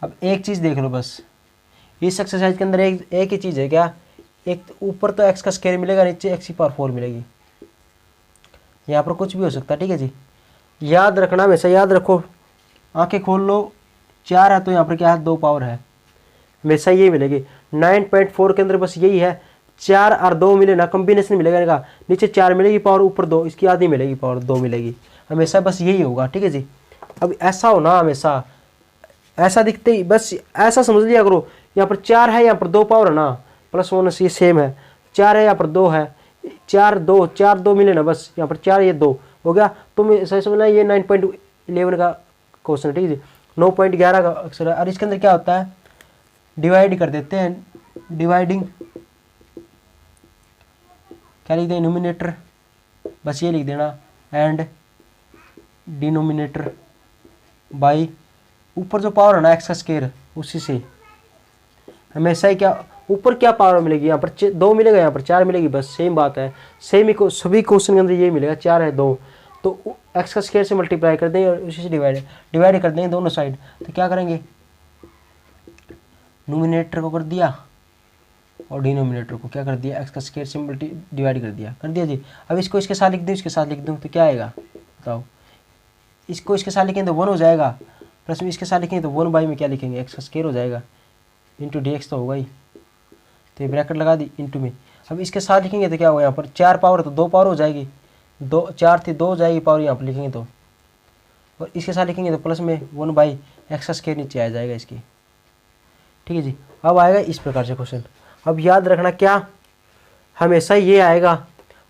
अब एक चीज़ देख लो बस, इस एक्सरसाइज के अंदर एक ही चीज़ है, क्या, एक ऊपर तो एक्स का स्क्वायर मिलेगा, नीचे x की पावर 4 मिलेगी, यहाँ पर कुछ भी हो सकता है, ठीक है जी। याद रखना, हमेशा याद रखो, आंखें खोल लो, 4 है तो यहाँ पर क्या है, 2 पावर है, हमेशा यही मिलेगी। 9.4 के अंदर बस यही है, 4 और 2 मिले ना, कॉम्बिनेशन मिलेगा, नीचे 4 मिलेगी पावर, ऊपर 2, इसकी आधी मिलेगी पावर, 2 मिलेगी, हमेशा बस यही होगा, ठीक है जी। अब ऐसा हो ना हमेशा, ऐसा दिखते ही बस ऐसा समझ लिया करो, यहाँ पर 4 है, यहाँ पर 2 पावर है ना, +1 ये सेम है, 4 है यहाँ पर 2 है, 4 2 मिले ना, बस यहाँ पर 4 ये 2 हो गया। तुम सही समझना, ये 9.11 का क्वेश्चन है, ठीक है जी, 9.11 का अक्सर है। और इसके अंदर क्या होता है, डिवाइड कर देते हैं, डिवाइडिंग क्या लिख दें, न्यूमिनेटर बस ये लिख देना, एंड डिनोमिनेटर बाई ऊपर जो पावर है ना एक्स का स्क्वायर, उसी से हमेशा ही क्या ऊपर क्या पावर मिलेगी, यहाँ पर 2 मिलेगा, यहाँ पर 4 मिलेगी, बस सेम बात है, सेम ही सभी क्वेश्चन के अंदर ये मिलेगा, 4 है 2, तो एक्स का स्क्वायर से मल्टीप्लाई कर देंगे और उसी से डिवाइड कर देंगे दोनों साइड। तो क्या करेंगे, न्यूमिनेटर को कर दिया और डिनोमिनेटर को क्या कर दिया, एक्स का स्क्वायर से डिवाइड कर दिया जी। अब इसको इसके साथ लिख दूँ, इसके साथ लिख दूँ तो क्या आएगा बताओ, इसको इसके साथ लिखेंगे तो 1 हो जाएगा, प्लस में इसके साथ लिखेंगे तो 1 बाई में क्या लिखेंगे, एक्स का स्क्वायर हो जाएगा, इंटू डी एक्स तो होगा ही, तो ये ब्रैकेट लगा दी इंटू में। अब इसके साथ लिखेंगे तो क्या होगा, यहाँ पर 4 पावर तो 2 पावर हो जाएगी, 4 थी 2 हो जाएगी पावर यहाँ पर लिखेंगे तो, और इसके साथ लिखेंगे तो प्लस में 1 बाई एक्स का स्क्वायर नीचे आ जाएगा इसकी, ठीक है जी। अब आएगा इस प्रकार से क्वेश्चन। अब याद रखना क्या, हमेशा ये आएगा,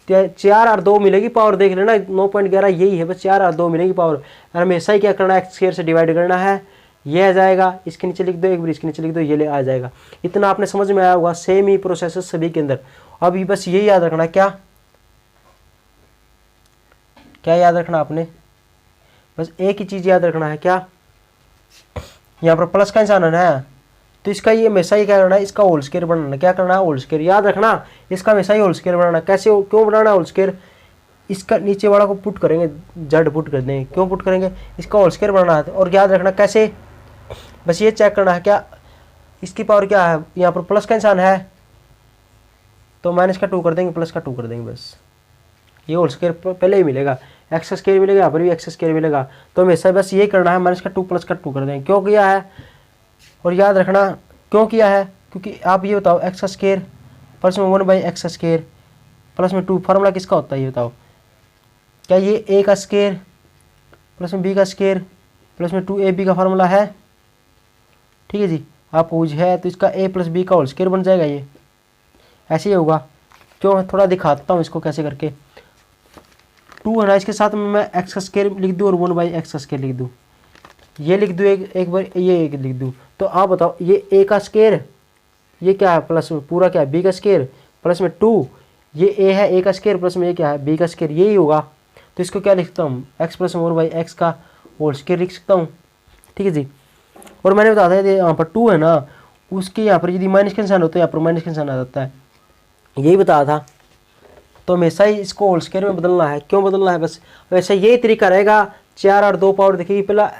4 और 2 मिलेगी पावर, देख लेना 9.11 यही है, बस 4 और 2 मिलेगी पावर, और हमेशा ही क्या करना है, एक्स स्क्वायर से डिवाइड करना है, ये आ जाएगा, इसके नीचे लिख दो, एक बार इसके नीचे लिख दो, ये ले आ जाएगा। इतना आपने समझ में आया होगा, सेम ही प्रोसेस सभी के अंदर। अब बस ये याद रखना, क्या क्या याद रखना आपने, बस एक ही चीज याद रखना है, क्या यहाँ पर प्लस का निशान है ना, तो इसका ये हमेशा ही क्या करना है, इसका होल स्क्वायर बनाना, क्या करना है, होल स्क्वायर, याद रखना इसका हमेशा ही होल स्क्वायर बनाना। कैसे क्यों बनाना होल स्क्वायर, इसका नीचे वाला को पुट करेंगे, जड़ पुट कर देंगे, क्यों पुट करेंगे, इसका होल स्क्वायर बनाना है। और याद रखना कैसे, बस ये चेक करना है, क्या इसकी पावर क्या है, यहाँ पर प्लस का निशान है तो माइनस का 2 कर देंगे, प्लस का 2 कर देंगे, बस ये होल स्क्वायर पहले ही मिलेगा, एक्स स्क्वायर मिलेगा, यहाँ पर भी एक्स स्क्वायर मिलेगा, तो हमेशा बस ये करना है, माइनस का 2 प्लस का 2 कर देंगे, क्यों किया है। और याद रखना क्यों किया है, क्योंकि आप ये बताओ, एक्स स्क्वायर प्लस में 1 बाई एक्स स्क्वायर प्लस में 2 फार्मूला किसका होता है ये बताओ, क्या ये ए का स्क्वायर प्लस में बी का स्क्वायर प्लस में 2ab का फार्मूला है, ठीक है जी। आप पूछ है तो इसका a प्लस बी का होल स्क्वायर बन जाएगा, ये ऐसे ही होगा। क्यों, थोड़ा दिखाता हूँ इसको कैसे करके, 2 है ना, इसके साथ में मैं एक्स का स्क्वायर लिख दूँ और 1 बाई एक्स का स्क्वायर लिख दूँ, ये लिख दूँ एक बार, ये एक लिख दूँ, तो आप बताओ ये a का स्क्वायर, ये क्या है प्लस में पूरा क्या है b का स्क्वायर प्लस में 2, ये a है a का स्क्वायर प्लस में ये क्या है b का स्क्वायर, यही होगा। तो इसको क्या लिख सकता हूँ, x प्लस 1 बाई एक्स का होल स्क्वायर लिख सकता हूँ, ठीक है जी। और मैंने बताया था यहाँ पर 2 है ना, उसके यहाँ पर यदि माइनस का निशान होता है, यहाँ पर माइनस का निशान आ जाता है, यही बताया था। तो हमेशा ही इसको होल स्क्वायर में बदलना है, क्यों बदलना है, बस वैसे यही तरीका रहेगा। 4 और 2 पावर देखिए, पहला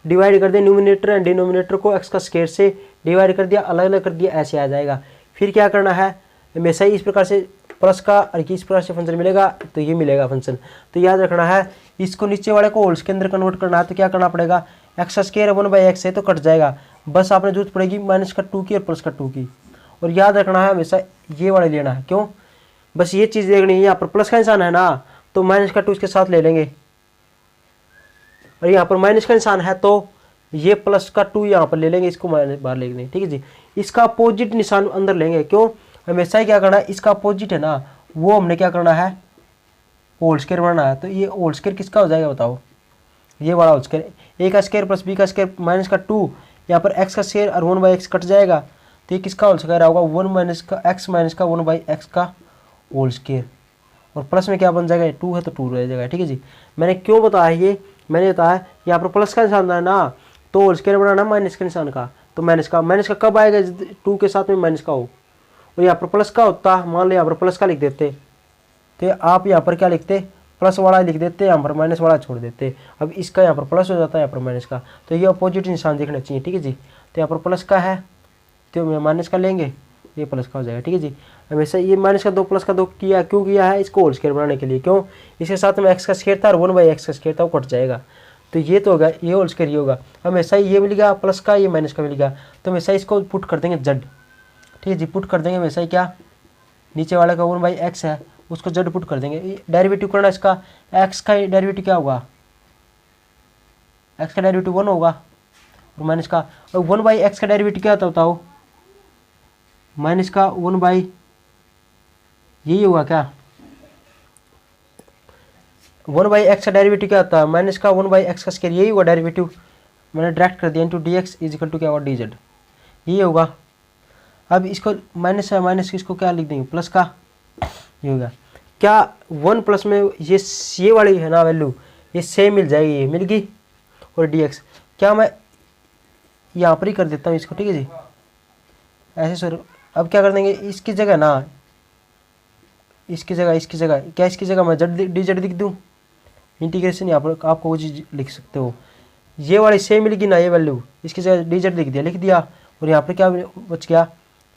डिवाइड कर दिया न्यूमिनेटर एंड डिनोमिनेटर को एक्स का स्क्वायर से डिवाइड कर दिया, अलग अलग कर दिया, ऐसे आ जाएगा। फिर क्या करना है, हमेशा ही इस प्रकार से प्लस का और इस प्रकार से फंक्शन मिलेगा, तो ये मिलेगा फंक्शन। तो याद रखना है, इसको नीचे वाले को होल्स के अंदर कन्वर्ट करना है, तो क्या करना पड़ेगा, एक्स स्क्वायर 1 बाई एक्स है तो कट जाएगा, बस आपने जरूरत पड़ेगी माइनस का 2 की और प्लस का 2 की। और याद रखना है हमेशा ये वाले लेना है, क्यों, बस ये चीज़ देखनी है, यहाँ पर प्लस का निशान है ना, तो माइनस का 2 इसके साथ ले लेंगे, और यहाँ पर माइनस का निशान है तो ये प्लस का 2 यहाँ पर ले लेंगे, इसको माइनस बाहर ले लेंगे, ठीक है जी। इसका अपोजिट निशान अंदर लेंगे, क्यों, हमेशा ही क्या करना है, इसका अपोजिट है ना, वो हमने क्या करना है, होल स्क्वायर बनाना है। तो ये होल स्क्वायर किसका हो जाएगा बताओ, ये वाला होल स्क्वायर, ए का स्क्वायर प्लस बी का स्क्वायर माइनस का 2, यहाँ पर एक्स का स्क्वायर और 1 बाई एक्स कट जाएगा, तो ये किसका होल स्क्वायर होगा, 1 माइनस का एक्स माइनस का 1 बाई एक्स का होल स्क्वायर, और प्लस में क्या बन जाएगा, 2 है तो 2 रह जाएगा, ठीक है जी। मैंने क्यों बताया ये, मैंने बताया यहाँ पर प्लस का निशान है ना, तो होल स्क्वायर बनाना माइनस के निशान का, तो माइनस का कब आएगा, 2 के साथ में माइनस का हो, और यहाँ पर प्लस का होता, मान लो यहाँ पर प्लस का लिख देते, तो आप यहाँ पर क्या लिखते, प्लस वाला लिख देते, यहाँ पर माइनस वाला छोड़ देते। अब इसका यहाँ पर प्लस हो जाता है, यहाँ पर माइनस का, तो ये अपोजिट निशान देखना चाहिए, ठीक है जी। तो यहाँ पर प्लस का है तो माइनस का लेंगे, ये प्लस का हो जाएगा, ठीक है जी। हमेशा ये माइनस का 2 प्लस का 2 किया, क्यों किया है, इसको होल स्क्वायर बनाने के लिए, क्यों, इसके साथ में एक्स का स्क्वायर था और 1 बाई एक्स का स्क्वायर था, वो कट जाएगा, तो ये तो होगा, ये होल स्क्वायर ये होगा। हमेशा ये मिलेगा प्लस का, ये माइनस का मिलेगा, तो हमेशा इसको पुट कर देंगे जड, ठीक है जी, पुट कर देंगे हमेशा ही, क्या नीचे वाला का 1 बाई एक्स है उसको जड पुट कर देंगे, डेरिवेटिव करना इसका, एक्स का डेरिवेटिव क्या होगा, एक्स का डेरिवेटिव 1 होगा, और माइनस का, और 1/x का डेरिवेटिव क्या होता है बताओ, माइनस का 1 यही होगा क्या, 1/x का डेरिवेटिव क्या होता है, माइनस का 1/x का स्क्वायर, यही होगा डेरिवेटिव, मैंने डायरेक्ट कर दिया, into dx is equal to क्या होगा dz, यही होगा। अब इसको माइनस है, माइनस इसको क्या लिख देंगे, प्लस का, ये होगा क्या 1 प्लस में ये वाली है ना वैल्यू, ये सेम मिल जाएगी, ये मिल गई। और dx क्या मैं यहाँ पर ही कर देता हूँ इसको, ठीक है जी, ऐसे सर। अब क्या कर देंगे, इसकी जगह ना, इसकी जगह क्या, इसकी जगह मैं dz लिख दूँ, इंटीग्रेशन यहाँ पर आपको वो चीज़ लिख सकते हो, ये वाली सेम मिलेगी ना ये वैल्यू, इसकी जगह dz लिख दिया। और यहाँ पर क्या बच गया,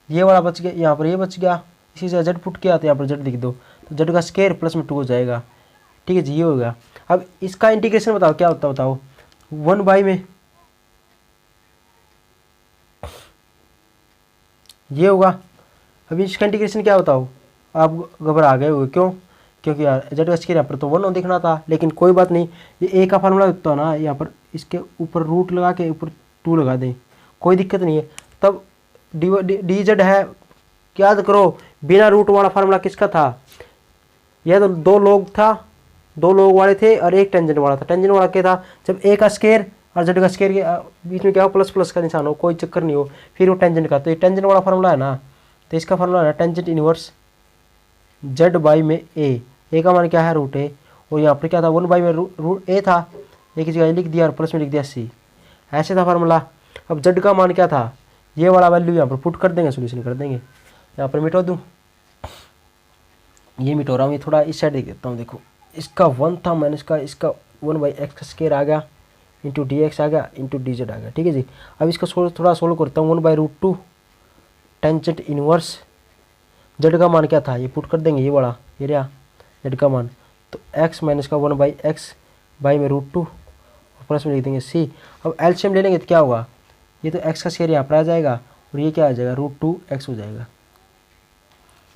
ये वाला बच गया, यहाँ पर ये बच गया, इसी जगह z पुट किया तो यहाँ पर z लिख दो, तो z का स्क्वायर प्लस में 2 हो जाएगा, ठीक है जी, ये हो गया। अब इसका इंटीग्रेशन बताओ क्या होता है, बताओ 1 में ये होगा। अभी इसका इंटीग्रेशन क्या बताओ, आप घबरा गए हो क्यों, क्योंकि यार z का स्क्वायर यहाँ पर तो 1 दिखना था, लेकिन कोई बात नहीं, ये a का फार्मूला होता है ना, यहाँ पर इसके ऊपर रूट लगा के ऊपर 2 लगा दें, कोई दिक्कत नहीं है। तब dz है, याद करो बिना रूट वाला फार्मूला किसका था, यह तो 2 लोग था, 2 लोग वाले थे और एक टेंजेंट वाला था। टेंजेंट वाला क्या था, जब a का स्क्वायर और z का स्क्वायर के बीच में क्या हो, प्लस प्लस का निशान हो, कोई चक्कर नहीं हो, फिर वो टेंजेंट का, तो ये टेंजेंट वाला फार्मूला है ना, तो इसका फार्मूला है टेंजेंट इनवर्स z में a का मान क्या है रूट a, और यहाँ पर क्या था 1 में रूट a था, एक जगह लिख दिया और प्लस में लिख दिया c, ऐसे था फार्मूला। अब z का मान क्या था, ये वाला वैल्यू यहाँ पर पुट कर देंगे, सोल्यूशन कर देंगे, यहाँ पर मिटा दूँ, ये मिटो रहा हूँ, ये थोड़ा इस साइड देख देता हूँ, देखो इसका 1 था माइनस का, इसका 1/x का स्क्वायर आ गया, इंटू dx आ गया, इंटू dz आ गया, ठीक है जी। अब इसको थोड़ा सोल्व करता हूँ, 1/√2 टेंजेंट इनवर्स z का मान क्या था, ये पुट कर देंगे, ये वाला ये रहा z का मान, तो x माइनस का 1/x बाई में √2 प्लस में लिख देंगे c। अब एलसीएम ले लेंगे तो क्या होगा, ये तो x का स्क्वायर यहाँ पर आ जाएगा और ये क्या आ जाएगा, √2x हो जाएगा,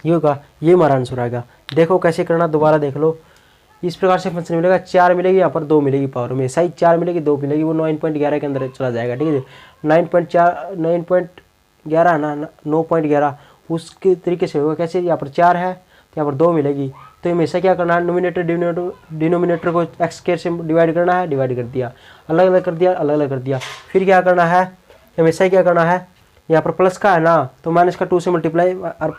ये होगा, ये हमारा आंसर आएगा। देखो कैसे करना, दोबारा देख लो, इस प्रकार से फंक्शन मिलेगा, 4 मिलेगी, यहाँ पर 2 मिलेगी पावर में, सही 4 मिलेगी 2 मिलेगी, वो 9.11 के अंदर चला जाएगा, ठीक है 9.11 ना 9.11 उसके तरीके से होगा। कैसे, यहाँ पर 4 है तो यहाँ पर 2 मिलेगी, तो हमेशा क्या करना है, नोमिनेटर डिनोमिनेटर को x स्क्वायर से डिवाइड करना है, डिवाइड कर दिया, अलग अलग कर दिया, अलग अलग कर दिया, फिर क्या करना है, हमेशा क्या करना है, यहाँ पर प्लस का है ना, तो माइनस का 2 से मल्टीप्लाई और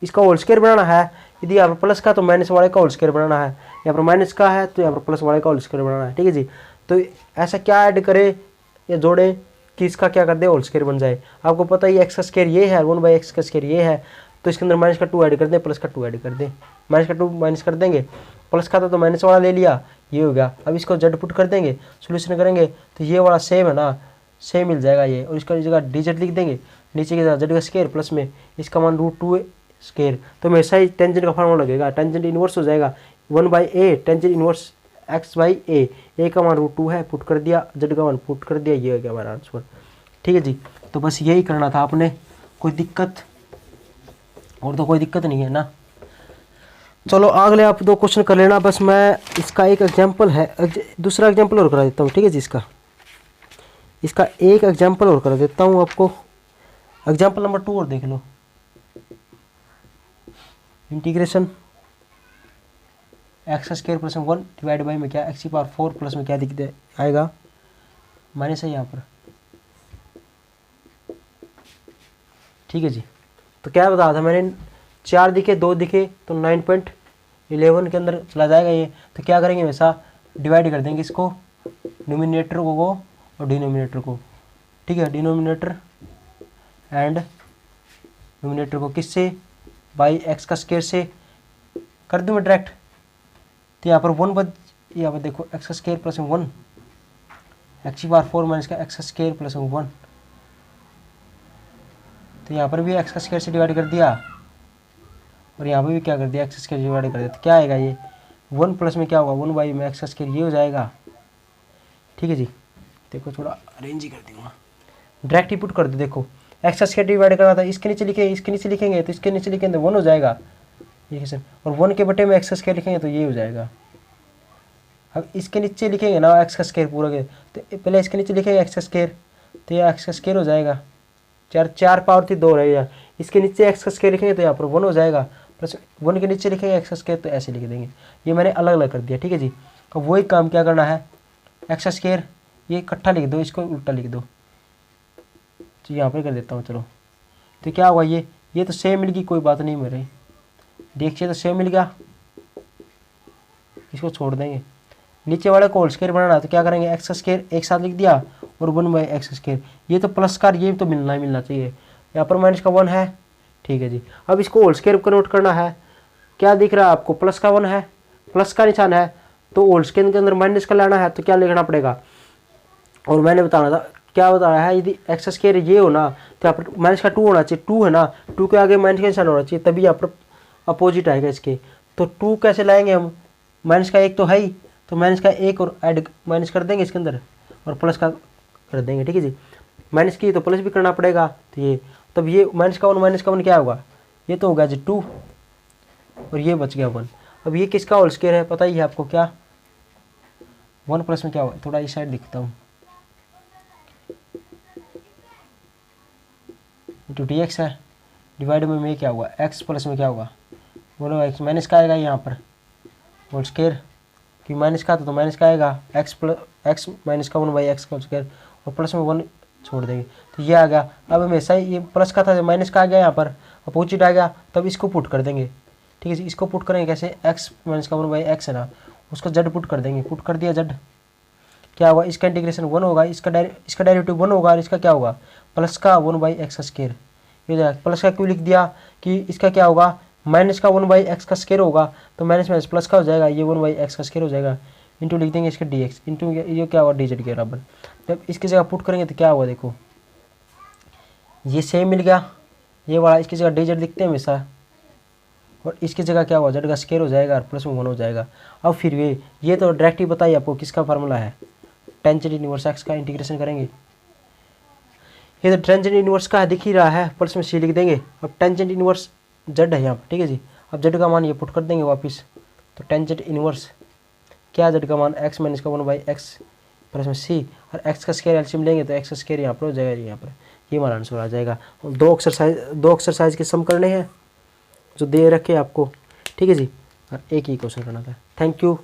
इसका होल स्क्वायर बनाना है, यदि यहाँ पर प्लस का तो माइनस वाले का होल स्क्वायर बनाना है, यहाँ पर माइनस का है तो यहाँ पर प्लस वाले का होल स्क्वायर बनाना है, ठीक है जी। तो ऐसा क्या ऐड करे या जोड़े कि इसका क्या कर दे, होल स्क्वायर बन जाए। आपको पता ही x का स्क्वायर ये है, 1/x का स्क्वायर ये है, तो इसके अंदर माइनस का 2 ऐड कर दें, प्लस का 2 ऐड कर दें, माइनस का 2 माइनस कर देंगे, प्लस का था तो माइनस वाला ले लिया, ये हो गया। अब इसको z पुट कर देंगे, सोल्यूशन करेंगे तो ये वाला सेम है ना, सेम मिल जाएगा ये, और इसका जगह dz लिख देंगे, नीचे की जगह z का स्क्वायर प्लस में इसका मान √2 स्क्वायर, तो हमेशा ही टेंजेंट का फार्मूला लगेगा, टेंजेंट इनवर्स हो जाएगा 1/a टेंजेंट इनवर्स x/a का मान √2 है, पुट कर दिया, z का मान पुट कर दिया, ये हो गया हमारा आंसर, ठीक है जी। तो बस यही करना था आपने, कोई दिक्कत और तो कोई दिक्कत नहीं है ना। चलो अगले आप 2 क्वेश्चन कर लेना, बस मैं इसका एक एग्जाम्पल है, दूसरा एग्जाम्पल और करा देता हूँ, ठीक है जी। इसका एक एग्जाम्पल और करा देता हूँ आपको, एग्जाम्पल नंबर 2 और देख लो। Integration x square plus 1 divide by में क्या एक्स की पावर 4 प्लस में क्या दिख दे आएगा, माइनस है यहाँ पर, ठीक है जी। तो क्या बताया था मैंने, 4 दिखे 2 दिखे तो 9.11 के अंदर चला जाएगा ये, तो क्या करेंगे वैसा डिवाइड कर देंगे इसको, न्यूमिनेटर को और डिनोमिनेटर को, ठीक है, डिनोमिनेटर एंड न्यूमिनेटर को किससे, बाई एक्स का स्क्वायर से कर दूँ मैं डायरेक्ट, तो यहाँ पर 1 बच, यहाँ पर देखो एक्स का स्क्वायर प्लस 1 एक्स की पावर 4 माइनस का एक्स का स्क्वायर प्लस 1, तो यहाँ पर भी एक्स का स्क्वायर से डिवाइड कर दिया और यहाँ पर भी क्या कर दिया, एक्स स्क्वायर डिवाइड कर दिया, तो क्या आएगा ये 1 प्लस में क्या होगा 1 में एक्स का स्क्वायर, ये हो जाएगा, ठीक है जी। देखो थोड़ा अरेंज ही कर दूँगा, डायरेक्ट ही पुट कर दो, देखो एक्स का स्क्वायर डिवाइड करना था, इसके नीचे लिखे, इसके नीचे लिखेंगे तो इसके नीचे लिखेंगे तो 1 हो जाएगा, ठीक है सर, और 1 के बटे में एक्स का स्क्वायर लिखेंगे तो ये हो जाएगा। अब इसके नीचे लिखेंगे ना एक्स का स्क्वायर पूरा के, तो पहले इसके नीचे लिखेंगे एक्स का स्क्वायर, तो ये एक्स का स्क्वायर हो जाएगा, चार पावर थी 2 रहेगा, इसके नीचे एक्स का स्क्वायर लिखेंगे तो यहाँ पर 1 हो जाएगा, प्लस 1 के नीचे लिखेंगे एक्स का स्क्वायर, तो ऐसे लिख देंगे। ये मैंने अलग अलग कर दिया, ठीक है जी। अब वही काम क्या करना है, एक्स का स्क्वायर ये इकट्ठा लिख दो, इसको उल्टा लिख दो, तो यहाँ पर कर देता हूँ चलो। तो क्या हुआ, ये तो सेम मिल गई, कोई बात नहीं मेरे, देखिए तो सेम मिल गया, इसको छोड़ देंगे। नीचे वाले को होल स्क्वायर बनाना है तो क्या करेंगे, एक्स का स्क्वायर एक साथ लिख दिया और 1/x स्क्वायर, ये तो प्लस का ये तो मिलना ही मिलना चाहिए, यहाँ पर माइनस का 1 है, ठीक है जी। अब इसको होल स्क्वायर कन्वर्ट करना है, क्या दिख रहा है आपको, प्लस का 1 है, प्लस का निशान है, तो होल स्क्वायर के अंदर माइनस का लाना है, तो क्या लिखना पड़ेगा, और मैंने बताना था क्या बताया है, यदि एक्स स्क्वायर ये हो ना तो यहाँ पर माइनस का 2 होना चाहिए, 2 है ना, 2 के आगे माइनस का निशान होना चाहिए, तभी यहाँ पर अपोजिट आएगा इसके। तो 2 कैसे लाएंगे हम, माइनस का 1 तो है ही, तो माइनस का 1 और ऐड माइनस कर देंगे इसके अंदर और प्लस का कर देंगे, ठीक है जी। माइनस की तो प्लस भी करना पड़ेगा, तो ये तब ये माइनस का 1 क्या होगा, ये तो होगा जी 2 और ये बच गया 1। अब ये किसका होल स्क्वायर है पता ही है आपको, क्या 1 प्लस में क्या होगा, थोड़ा इस साइड दिखता हूँ, इंटू डी एक्स है, डिवाइड में क्या होगा, एक्स प्लस में क्या होगा, बोलो एक्स, माइनस का आएगा यहाँ पर होल स्क्वायर, कि माइनस का तो माइनस का आएगा, एक्स माइनस का 1/x का होल स्क्वायर, और प्लस में 1 छोड़ देंगे, तो ये आ गया। अब हमेशा ये प्लस का था, माइनस का आ गया यहाँ पर, अपोजिट आ गया, तब इसको पुट कर देंगे, ठीक है जी। इसको पुट करेंगे कैसे, एक्स माइनस का 1/x है ना, उसको जड पुट कर देंगे, पुट कर दिया जड, क्या होगा, इसका इंटीग्रेशन 1 होगा, इसका डेरिवेटिव 1 होगा, और इसका क्या होगा, प्लस का 1/x का स्क्वायर, ये प्लस का क्यों लिख दिया कि इसका क्या होगा, माइनस का 1/x का स्क्वायर होगा, तो माइनस माइनस प्लस का हो जाएगा, ये 1/x का स्क्वायर हो जाएगा, इंटू लिख देंगे इसके dx, इंटू ये क्या होगा dz के बराबर। जब इसकी जगह पुट करेंगे तो क्या होगा, देखो ये सेम मिल गया, ये वाला इसकी जगह dz लिखते हैं हमेशा, और इसकी जगह क्या होगा, z का स्क्वायर हो जाएगा और प्लस में 1 हो जाएगा। अब फिर ये तो डायरेक्ट ही बताइए आपको किसका फार्मूला है, टेंजेंट इनवर्स x का इंटीग्रेशन करेंगे, ये तो टेंजेंट इनवर्स का दिख ही रहा है, प्लस में c लिख देंगे। अब टेंजेंट इनवर्स z है यहाँ पर, ठीक है जी। अब z का मान ये पुट कर देंगे वापस, तो टेंजेंट इनवर्स क्या, z का मान x माइनस का 1/x प्लस में c, और x का स्क्वायर एलसीएम लेंगे तो x का स्क्वायर यहाँ पर हो जाएगा, यहाँ पर ये हमारा आंसर आ जाएगा। और दो एक्सरसाइज के सम करने हैं जो दे रखे आपको, ठीक है जी, और एक ही क्वेश्चन करना था। Thank you.